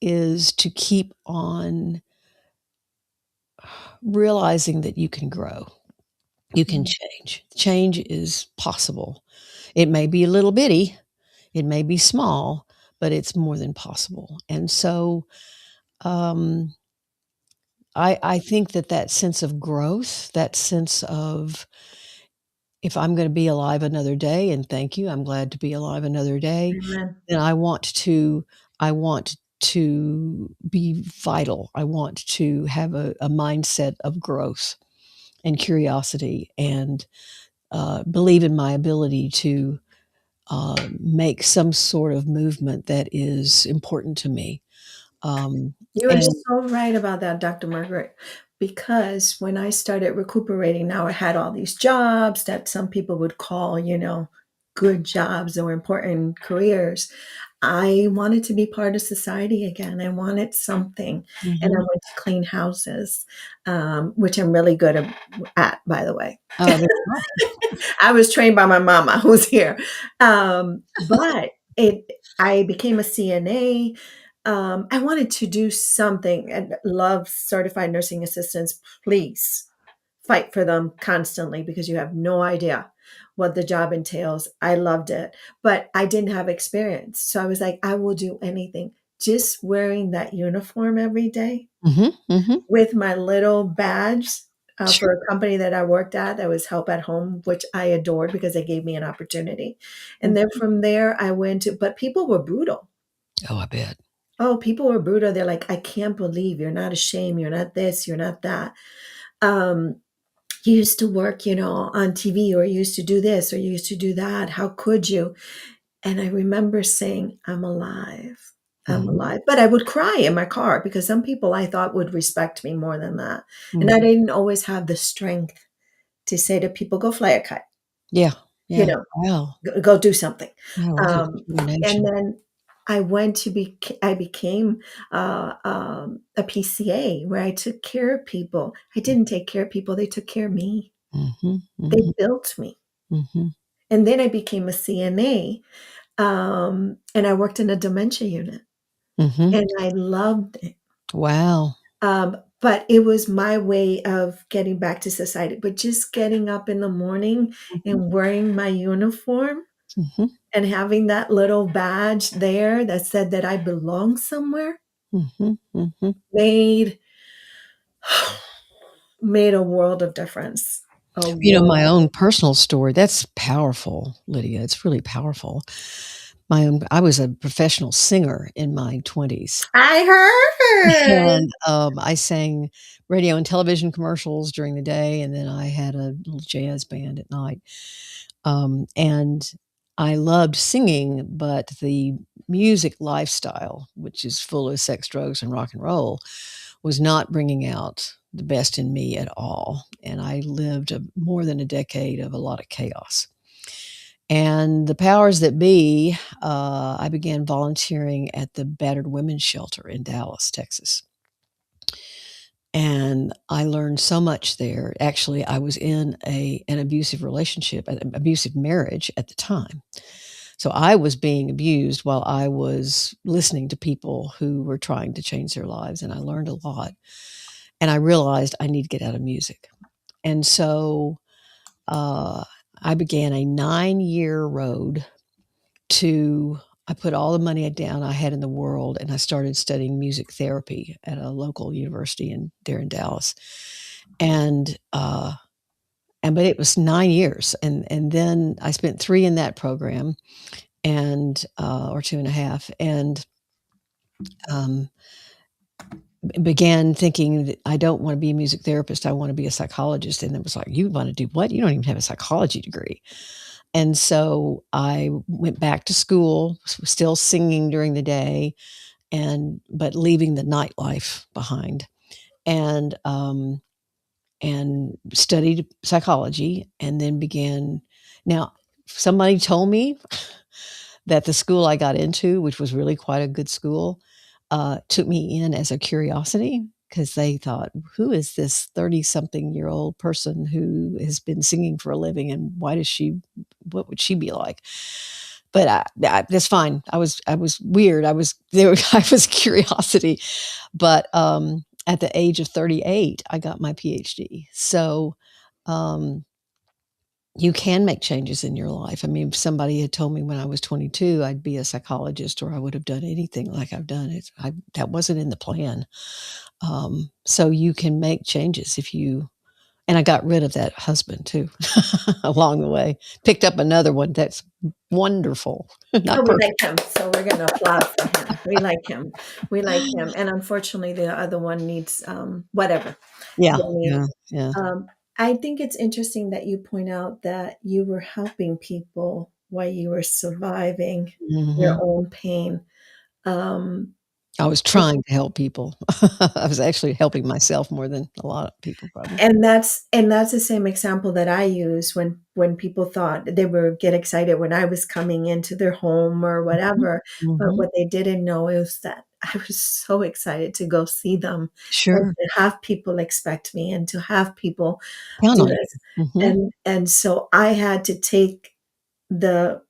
is to keep on realizing that you can grow. You can change. Change is possible. It may be a little bitty, it may be small, but it's more than possible. And so, um, I think that that sense of growth, that sense of if I'm going to be alive another day, and thank you, I'm glad to be alive another day, Amen. then I want to be vital. I want to have a mindset of growth and curiosity and believe in my ability to make some sort of movement that is important to me. You are And so right about that, Dr. Margaret, because when I started recuperating, now I had all these jobs that some people would call, good jobs or important careers. I wanted to be part of society again. I wanted something. And I mhm. went to clean houses, which I'm really good at, by the way. Oh, there you go. I was trained by my mama who's here. But I became a CNA. I wanted to do something and love certified nursing assistants. Please fight for them constantly because you have no idea what the job entails. I loved it, but I didn't have experience. So I was like, I will do anything. Just wearing that uniform every day Mhm, mhm. with my little badge for Sure. a company that I worked at that was Help at Home, which I adored because they gave me an opportunity. And then Mhm. from there, I went to, but people were brutal. Oh, I bet. Oh, people were brutal. They're like, I can't believe you're not ashamed. You're not this, you're not that. Um, you used to work, on TV, or you used to do this, or you used to do that. How could you? And I remember saying, I'm alive. I'm Mhm, alive. But I would cry in my car because some people I thought would respect me more than that. And I mhm. didn't always have the strength to say to people, go fly a kite, Yeah, you yeah. know, Wow. go do something. Wow, what a Um, and determination. then I went to I became a PCA where I took care of people. I didn't take care of people. They took care of me. Mhm, They mhm, built me. mhm, And then I became a CNA, and I worked in a dementia unit, mhm. and I loved it. Wow. But it was my way of getting back to society. But just getting up in the morning Mhm, and wearing my uniform mhm, and having that little badge there that said that I belong somewhere mhm, mhm. made made a world of difference. A My world. own personal story, that's powerful, Lydia, it's really powerful. I was a professional singer in my 20s, I heard. and, I sang radio and television commercials during the day, and then I had a little jazz band at night. And I loved singing, but the music lifestyle, which is full of sex, drugs, and rock and roll, was not bringing out the best in me at all. And I lived more than a decade of a lot of chaos. And the powers that be, I began volunteering at the battered women's shelter in Dallas, Texas. And I learned so much there. Actually, I was in an abusive relationship, an abusive marriage at the time. So I was being abused while I was listening to people who were trying to change their lives, and I learned a lot. And I realized I need to get out of music. And so uh, I began a 9-year road to I put all the money down I had in the world, and I started studying music therapy at a local university there in Dallas. And, but it was 9 years, and then I spent 3 in that program and, or 2 and a half, and, um, began thinking that I don't wanna be a music therapist, I wanna be a psychologist, and it was like, "You wanna do what? You don't even have a psychology degree." And so I went back to school, still singing during the day, but leaving the nightlife behind, and, studied psychology, and then began now, somebody told me that the school I got into, which was really quite a good school, took me in as a curiosity because they thought, "Who is this 30-something-year-old person who has been singing for a living, and what would she be like?" But that's fine. I was weird. I was there. I was curiosity, but at the age of 38, I got my PhD. So, um, you can make changes in your life. I mean, if somebody had told me when I was 22 I'd be a psychologist or I would have done anything like I've done, that wasn't in the plan. So you can make changes if you and I got rid of that husband too along the way. Picked up another one that's wonderful. Oh, Not we perfect. like him, so we're gonna applaud for him. We like him. We like him, and unfortunately, the other one needs, whatever Yeah, they need. yeah, yeah. Um, I think it's interesting that you point out that you were helping people while you were surviving your Mhm. own pain. Um, I was trying to help people. I was actually helping myself more than a lot of people probably. and that's the same example that I use when people thought they would get excited when I was coming into their home or Mhm, whatever, but mhm. what they didn't know is that I was so excited to go see them and Sure. to have people expect me and to have people Count do on this. you. Mhm, And so I had to take the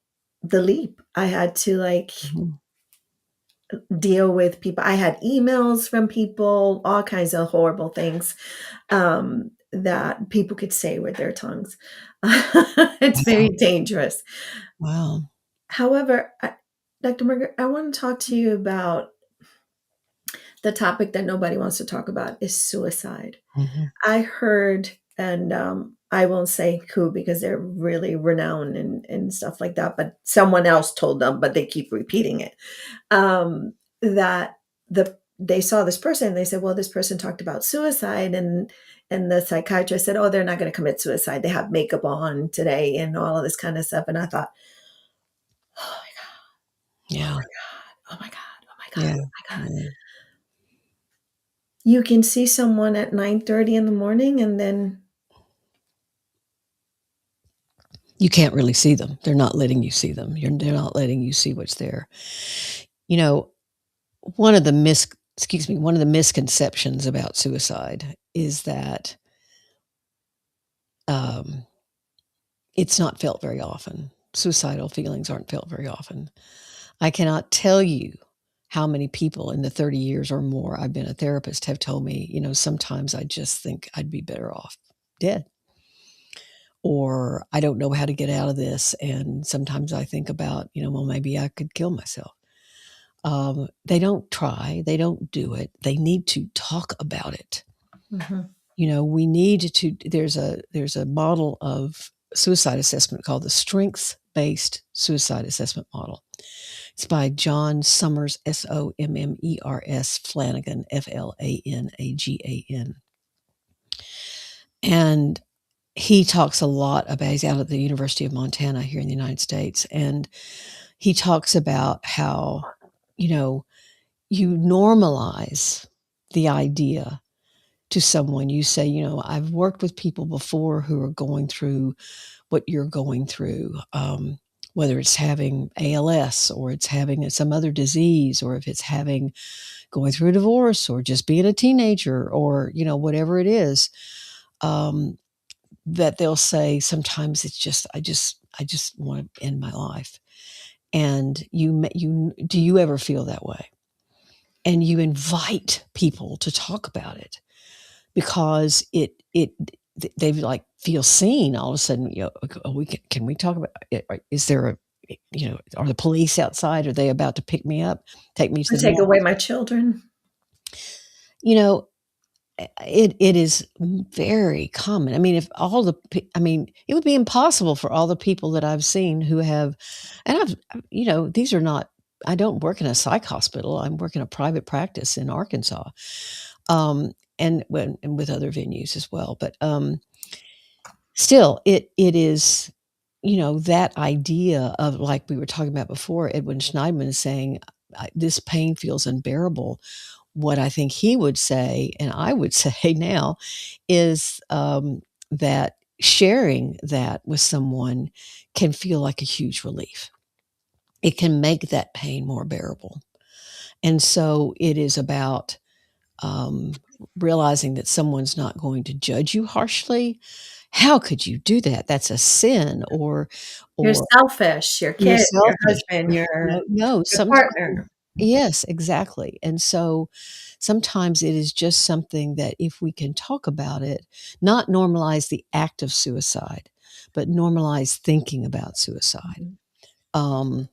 the leap. I had to, like, mhm. deal with people. I had emails from people, all kinds of horrible things, that people could say with their tongues. It's Wow, very dangerous. wow. However, Dr. Margaret, I want to talk to you about the topic that nobody wants to talk about is suicide. Mhm. I heard, and I won't say who because they're really renowned and stuff like that, but someone else told them, but they keep repeating it. That they saw this person and they said, well, this person talked about suicide, and the psychiatrist said, oh, they're not going to commit suicide. They have makeup on today and all of this kind of stuff. And I thought, oh my God, oh Yeah, my God, oh my God, oh my God, yeah, oh my God. yeah. You can see someone at 9:30 in the morning and then You can't really see them. They're not letting you see them. They're not letting you see what's there. You know, one of the misconceptions about suicide is that, um, it's not felt very often. Suicidal feelings aren't felt very often. I cannot tell you how many people in the 30 years or more I've been a therapist have told me, sometimes I just think I'd be better off dead, or I don't know how to get out of this. And sometimes I think about, well, maybe I could kill myself. They don't try, they don't do it. They need to talk about it. mhm. We need to, there's a model of suicide assessment called the strengths-based suicide assessment model. It's by John Summers, Sommers Flanagan, Flanagan. And he talks a lot about, he's out at the University of Montana here in the United States, and he talks about how, you know, you normalize the idea to someone. You say, I've worked with people before who are going through what you're going through, whether it's having ALS or it's having some other disease, or if it's going through a divorce or just being a teenager, or, whatever it is, um, that they'll say sometimes it's just, I just want to end my life. And do you ever feel that way? And you invite people to talk about it because they like feel seen all of a sudden. Can we talk about it? Is there are the police outside? Are they about to pick me up, take me to Or the take morgue? away my children. You know, it is very common. I mean, it would be impossible for all the people that I've seen who have, and these are not. I don't work in a psych hospital. I work in a private practice in Arkansas, and with other venues as well. But still, it is, that idea of, like we were talking about before, Edwin Schneidman is saying, this pain feels unbearable. What I think he would say, and I would say now, is that sharing that with someone can feel like a huge relief. It can make that pain more bearable. And so it is about um, realizing that someone's not going to judge you harshly. How could you do that? That's a sin, You're or selfish, your you're kid, your selfish. husband, No, your no, your sometimes. partner. Yes, exactly. And so sometimes it is just something that if we can talk about it, not normalize the act of suicide, but normalize thinking about suicide. Mhm.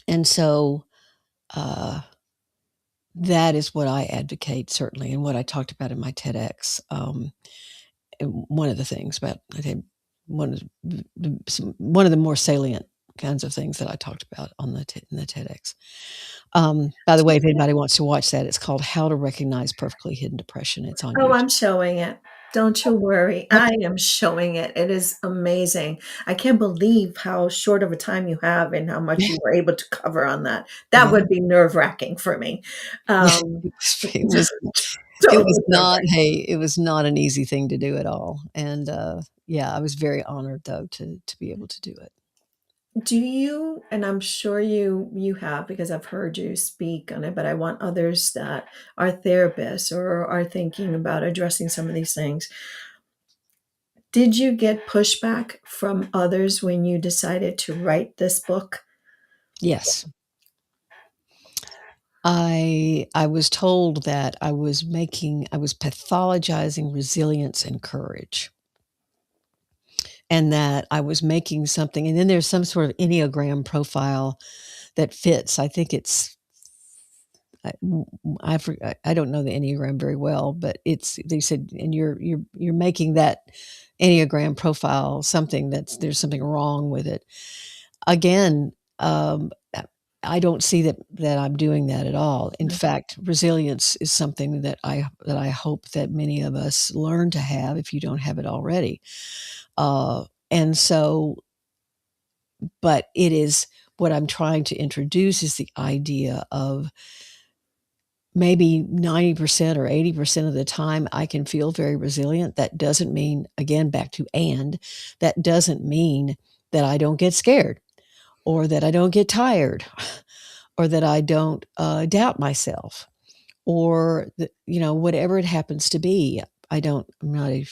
And so that is what I advocate, certainly, and what I talked about in my TEDx. And one of the things about, I think, one of the more salient kinds of things that I talked about on in the TEDx. By the way, if anybody wants to watch that, it's called How to Recognize Perfectly Hidden Depression. It's on Oh, YouTube. I'm showing it. Don't you worry. I Okay. am showing it. It is amazing. I can't believe how short of a time you have and how much Yeah, you were able to cover on that. That yeah. would be nerve-wracking for me. Um, It was it was totally not nerve-wracking. hey, it was not an easy thing to do at all, and, yeah, I was very honored, though, to be able to do it. Do you, and I'm sure you have because I've heard you speak on it, but I want others that are therapists or are thinking about addressing some of these things. Did you get pushback from others when you decided to write this book? Yes. I was told that I was pathologizing resilience and courage, and that I was making something, and then there's some sort of Enneagram profile that fits. I think it's I w I don't know the Enneagram very well, but they said, "And you're making that Enneagram profile something there's something wrong with it." Again, I don't see that I'm doing that at all. In fact, resilience is something that I hope that many of us learn to have if you don't have it already. And so but it is what I'm trying to introduce is the idea of maybe 90% or 80% of the time I can feel very resilient. That doesn't mean, again, back to that doesn't mean that I don't get scared or that I don't get tired or that I don't doubt myself or whatever it happens to be. I'm not a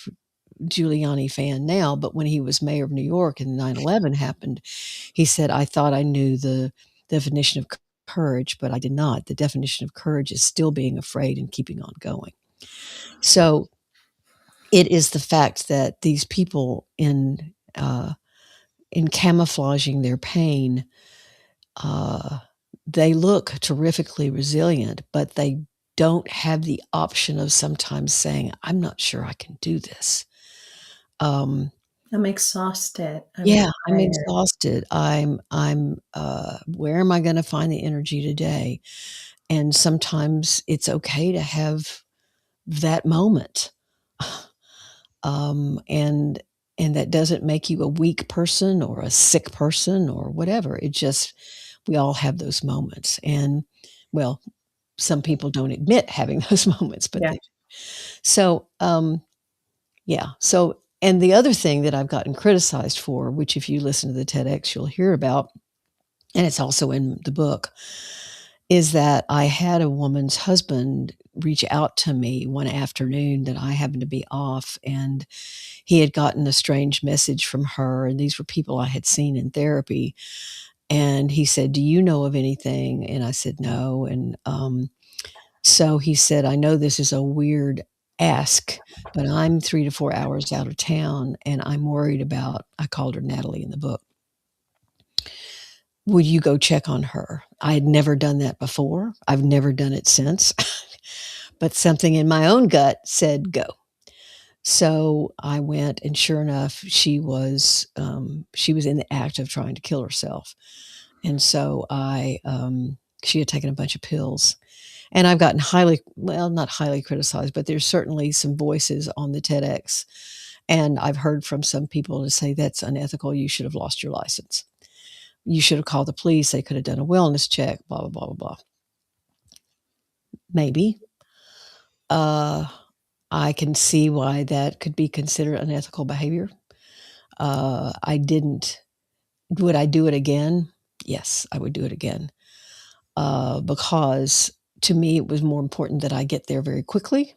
Giuliani fan now, but when he was mayor of New York and 9/11 happened, he said, "I thought I knew the definition of courage, but I did not. The definition of courage is still being afraid and keeping on going." So it is the fact that these people in camouflaging their pain, uh, they look terrifically resilient, but they don't have the option of sometimes saying, "I'm not sure I can do this." Um, I'm exhausted. I'm Yeah, I'm tired. exhausted. Where am I gonna find the energy today? And sometimes it's okay to have that moment. And that doesn't make you a weak person or a sick person or whatever. It just we all have those moments. And, well, some people don't admit having those moments, but Yeah. they so, yeah. So and the other thing that I've gotten criticized for, which if you listen to the TEDx, you'll hear about, and it's also in the book, is that I had a woman's husband reach out to me one afternoon that I happened to be off, and he had gotten a strange message from her, and these were people I had seen in therapy, and he said, "Do you know of anything?" And I said, "No," and, so he said, "I know this is a weird ask, but I'm 3 to 4 hours out of town, and I'm worried about" I called her Natalie in the book. "Will you go check on her?" I had never done that before. I've never done it since, but something in my own gut said, "Go." So I went, and sure enough, she was in the act of trying to kill herself, and so she had taken a bunch of pills. And I've gotten not highly criticized, but there's certainly some voices on the TEDx, and I've heard from some people to say, "That's unethical, you should have lost your license. You should have called the police, they could have done a wellness check, blah, blah, blah, blah, blah." Maybe. Uh, I can see why that could be considered unethical behavior. I didn't Would I do it again? Yes, I would do it again, because to me, it was more important that I get there very quickly,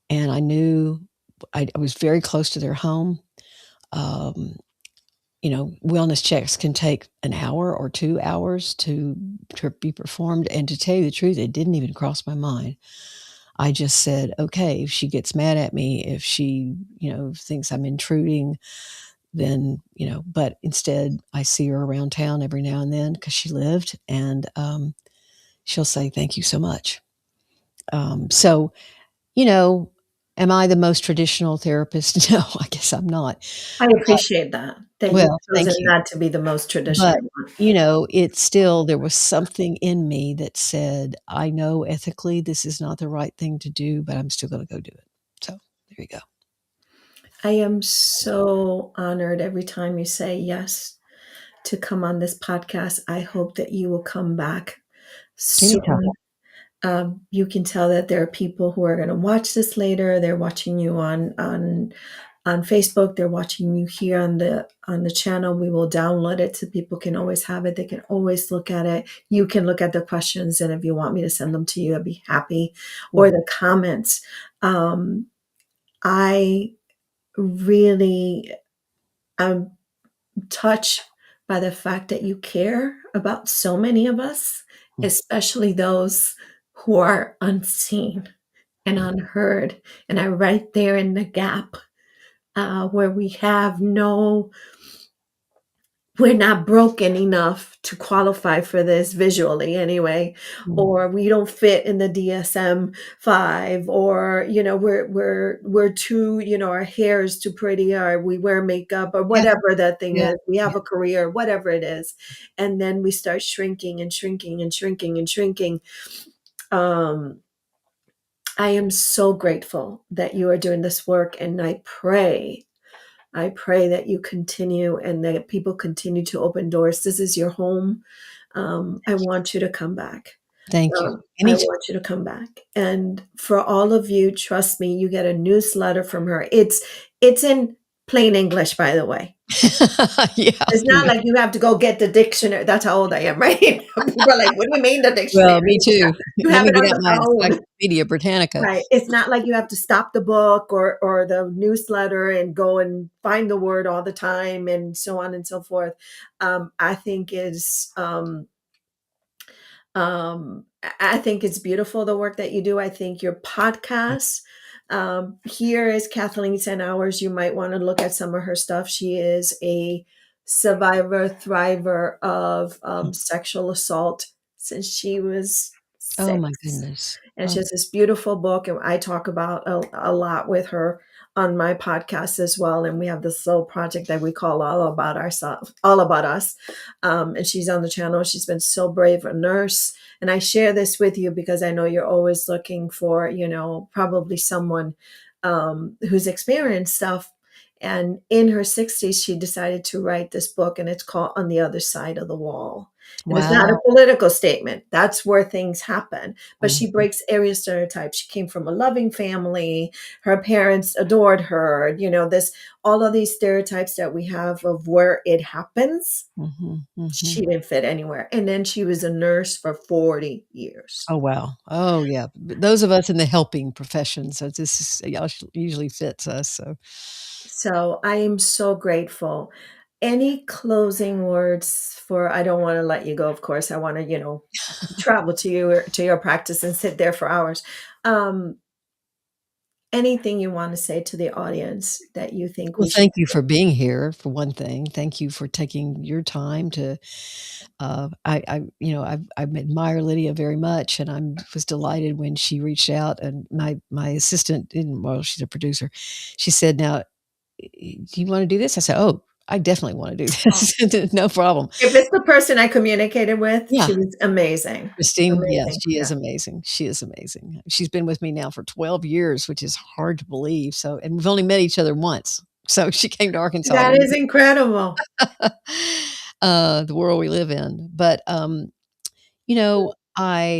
and I knew I was very close to their home. Um, wellness checks can take an hour or 2 hours to be performed, and to tell you the truth, it didn't even cross my mind. I just said, "Okay, if she gets mad at me, if she, thinks I'm intruding, then, but instead I see her around town every now and then because she lived, and she'll say, "Thank you so much." So, you know, am I the most traditional therapist? No, I guess I'm not. I appreciate that you've Well, chosen thank you. not to be the most But, traditional one. it's still, there was something in me that said, "I know ethically this is not the right thing to do, but I'm still gonna go do it." So, there you go. I am so honored every time you say yes to come on this podcast. I hope that you will come back Anytime. soon. You can tell that there are people who are going to watch this later. They're watching you on Facebook. They're watching you here on the channel. We will download it so people can always have it. They can always look at it. You can look at the questions, and if you want me to send them to you, I'd be happy. Or Yeah. the comments. I really am touched by the fact that you care about so many of us, Mm, especially those who are unseen and mm. unheard, and are right there in the gap, where we have no, we're not broken enough to qualify for this visually anyway, Mm. or we don't fit in the DSM-5, or we're too, our hair is too pretty, or we wear makeup, or Yeah, whatever that thing yeah, is. We yeah. have a career, whatever it is, and then we start shrinking and shrinking and shrinking and shrinking. Um, I am so grateful that you are doing this work, and I pray that you continue and that people continue to open doors. This is your home. I want you to come back. Thank you. I Anytime. want you to come back. And for all of you, trust me, you get a newsletter from her. It's in plain English, by the way. Yeah, It's there not you go. like you have to go get the dictionary. That's how old I am, right? People are like, "What do you mean the dictionary?" Well, me too. You Let have me it get on out the my phone. Encyclopedia Britannica. Right. It's not like you have to stop the book or the newsletter and go and find the word all the time and so on and so forth. I think is I think it's beautiful the work that you do. I think your podcast, here is Kathleen 10 Hours. You might want to look at some of her stuff. She is a survivor, thriver of sexual assault since she was Oh my 6. goodness. And Oh, she has this beautiful book, and I talk about a lot with her on my podcast as well. And we have this little project that we call All About Ourselves, All About Us. And she's on the channel. She's been so brave, a nurse. And I share this with you because I know you're always looking for, probably someone who's experienced stuff. And in her 60s, she decided to write this book, and it's called On the Other Side of the Wall. And it's not a wow. political statement. That's where things happen. But she Mhm. breaks area stereotypes. She came from a loving family. Her parents adored her. This all of these stereotypes that we have of where it happens. Mhm, mhm. She didn't fit anywhere. And then she was a nurse for 40 years. Oh, wow. Oh, yeah. But those of us in the helping profession, so this is usually fits us, so. So I am so grateful. Any closing words for, I don't want to let you go, of course. I want to, travel to your practice and sit there for hours. Um, Anything you want to say to the audience that you think Well, we should. thank you for being here, for one thing. Thank you for taking your time to, I admire Lydia very much, and I was delighted when she reached out, and my assistant didn't, well, she's a producer. She said, "Now, do you wanna do this?" I said, "Oh, I definitely wanna do Oh, this." No problem. if it's the person I communicated with, Yeah. she was amazing. Christine, yes, Amazing. she Yeah. is amazing. She is amazing. She's been with me now for 12 years, which is hard to believe, so, and we've only met each other once. So she came to Arkansas to That is visit. incredible. The world we live in. But, you know, I'm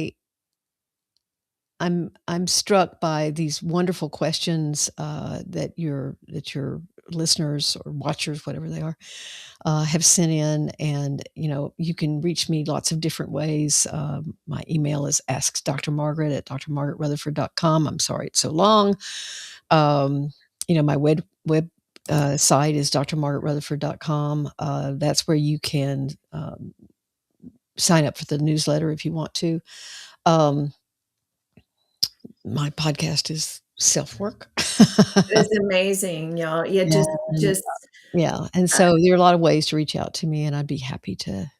struck by these wonderful questions, that your listeners or watchers, whatever they are, have sent in, and, you can reach me lots of different ways. My email is askdrmargaret at drmargaretrutherford.com. I'm sorry it's so long. Um, my site is drmargaretrutherford.com. That's where you can, sign up for the newsletter if you want to. Um, my podcast is self-work. It is amazing, y'all. Yeah, And just Yeah, and Uh, so there are a lot of ways to reach out to me, and I'd be happy to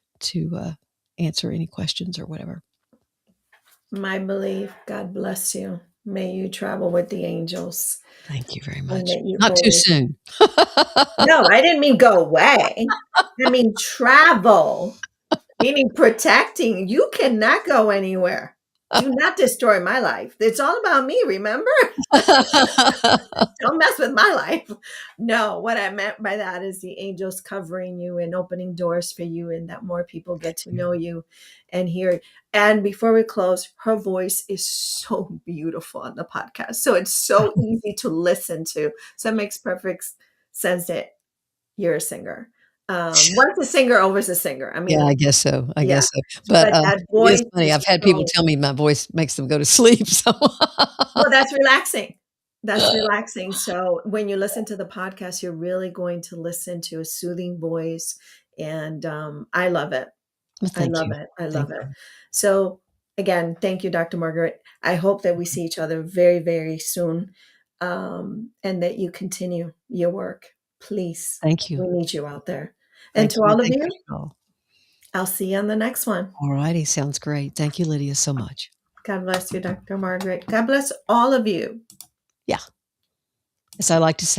answer any questions or whatever. my belief, God bless you. May you travel with the angels Thank you very and much. that you Not too always. soon. No, I didn't mean go away. I mean travel, meaning protecting. You cannot go anywhere. Do not destroy my life. It's all about me, remember? Don't mess with my life. No, what I meant by that is the angels covering you and opening doors for you, and that more people get to know you and hear it. And before we close, her voice is so beautiful on the podcast. So it's so easy to listen to. So it makes perfect sense that you're a singer. Once a singer, always a singer. I Yeah, mean, I guess so, I yeah, guess so, but, but that it is voice funny, is I've had people so. tell me my voice makes them go to sleep, so Well, that's relaxing. That's relaxing. So when you listen to the podcast, you're really going to listen to a soothing voice, and I love it. Well, I thank love you. it. I Thank love it. you. So again, thank you, Dr. Margaret. I hope that we see each other very, very soon, and that you continue your work. Please, Thank you. we need you out there. And Thank to you, all of thank you, you for all. I'll see you on the next one. Alrighty, sounds great. Thank you, Lydia, so much. God bless you, Dr. Margaret. God bless all of you. Yeah, as I like to say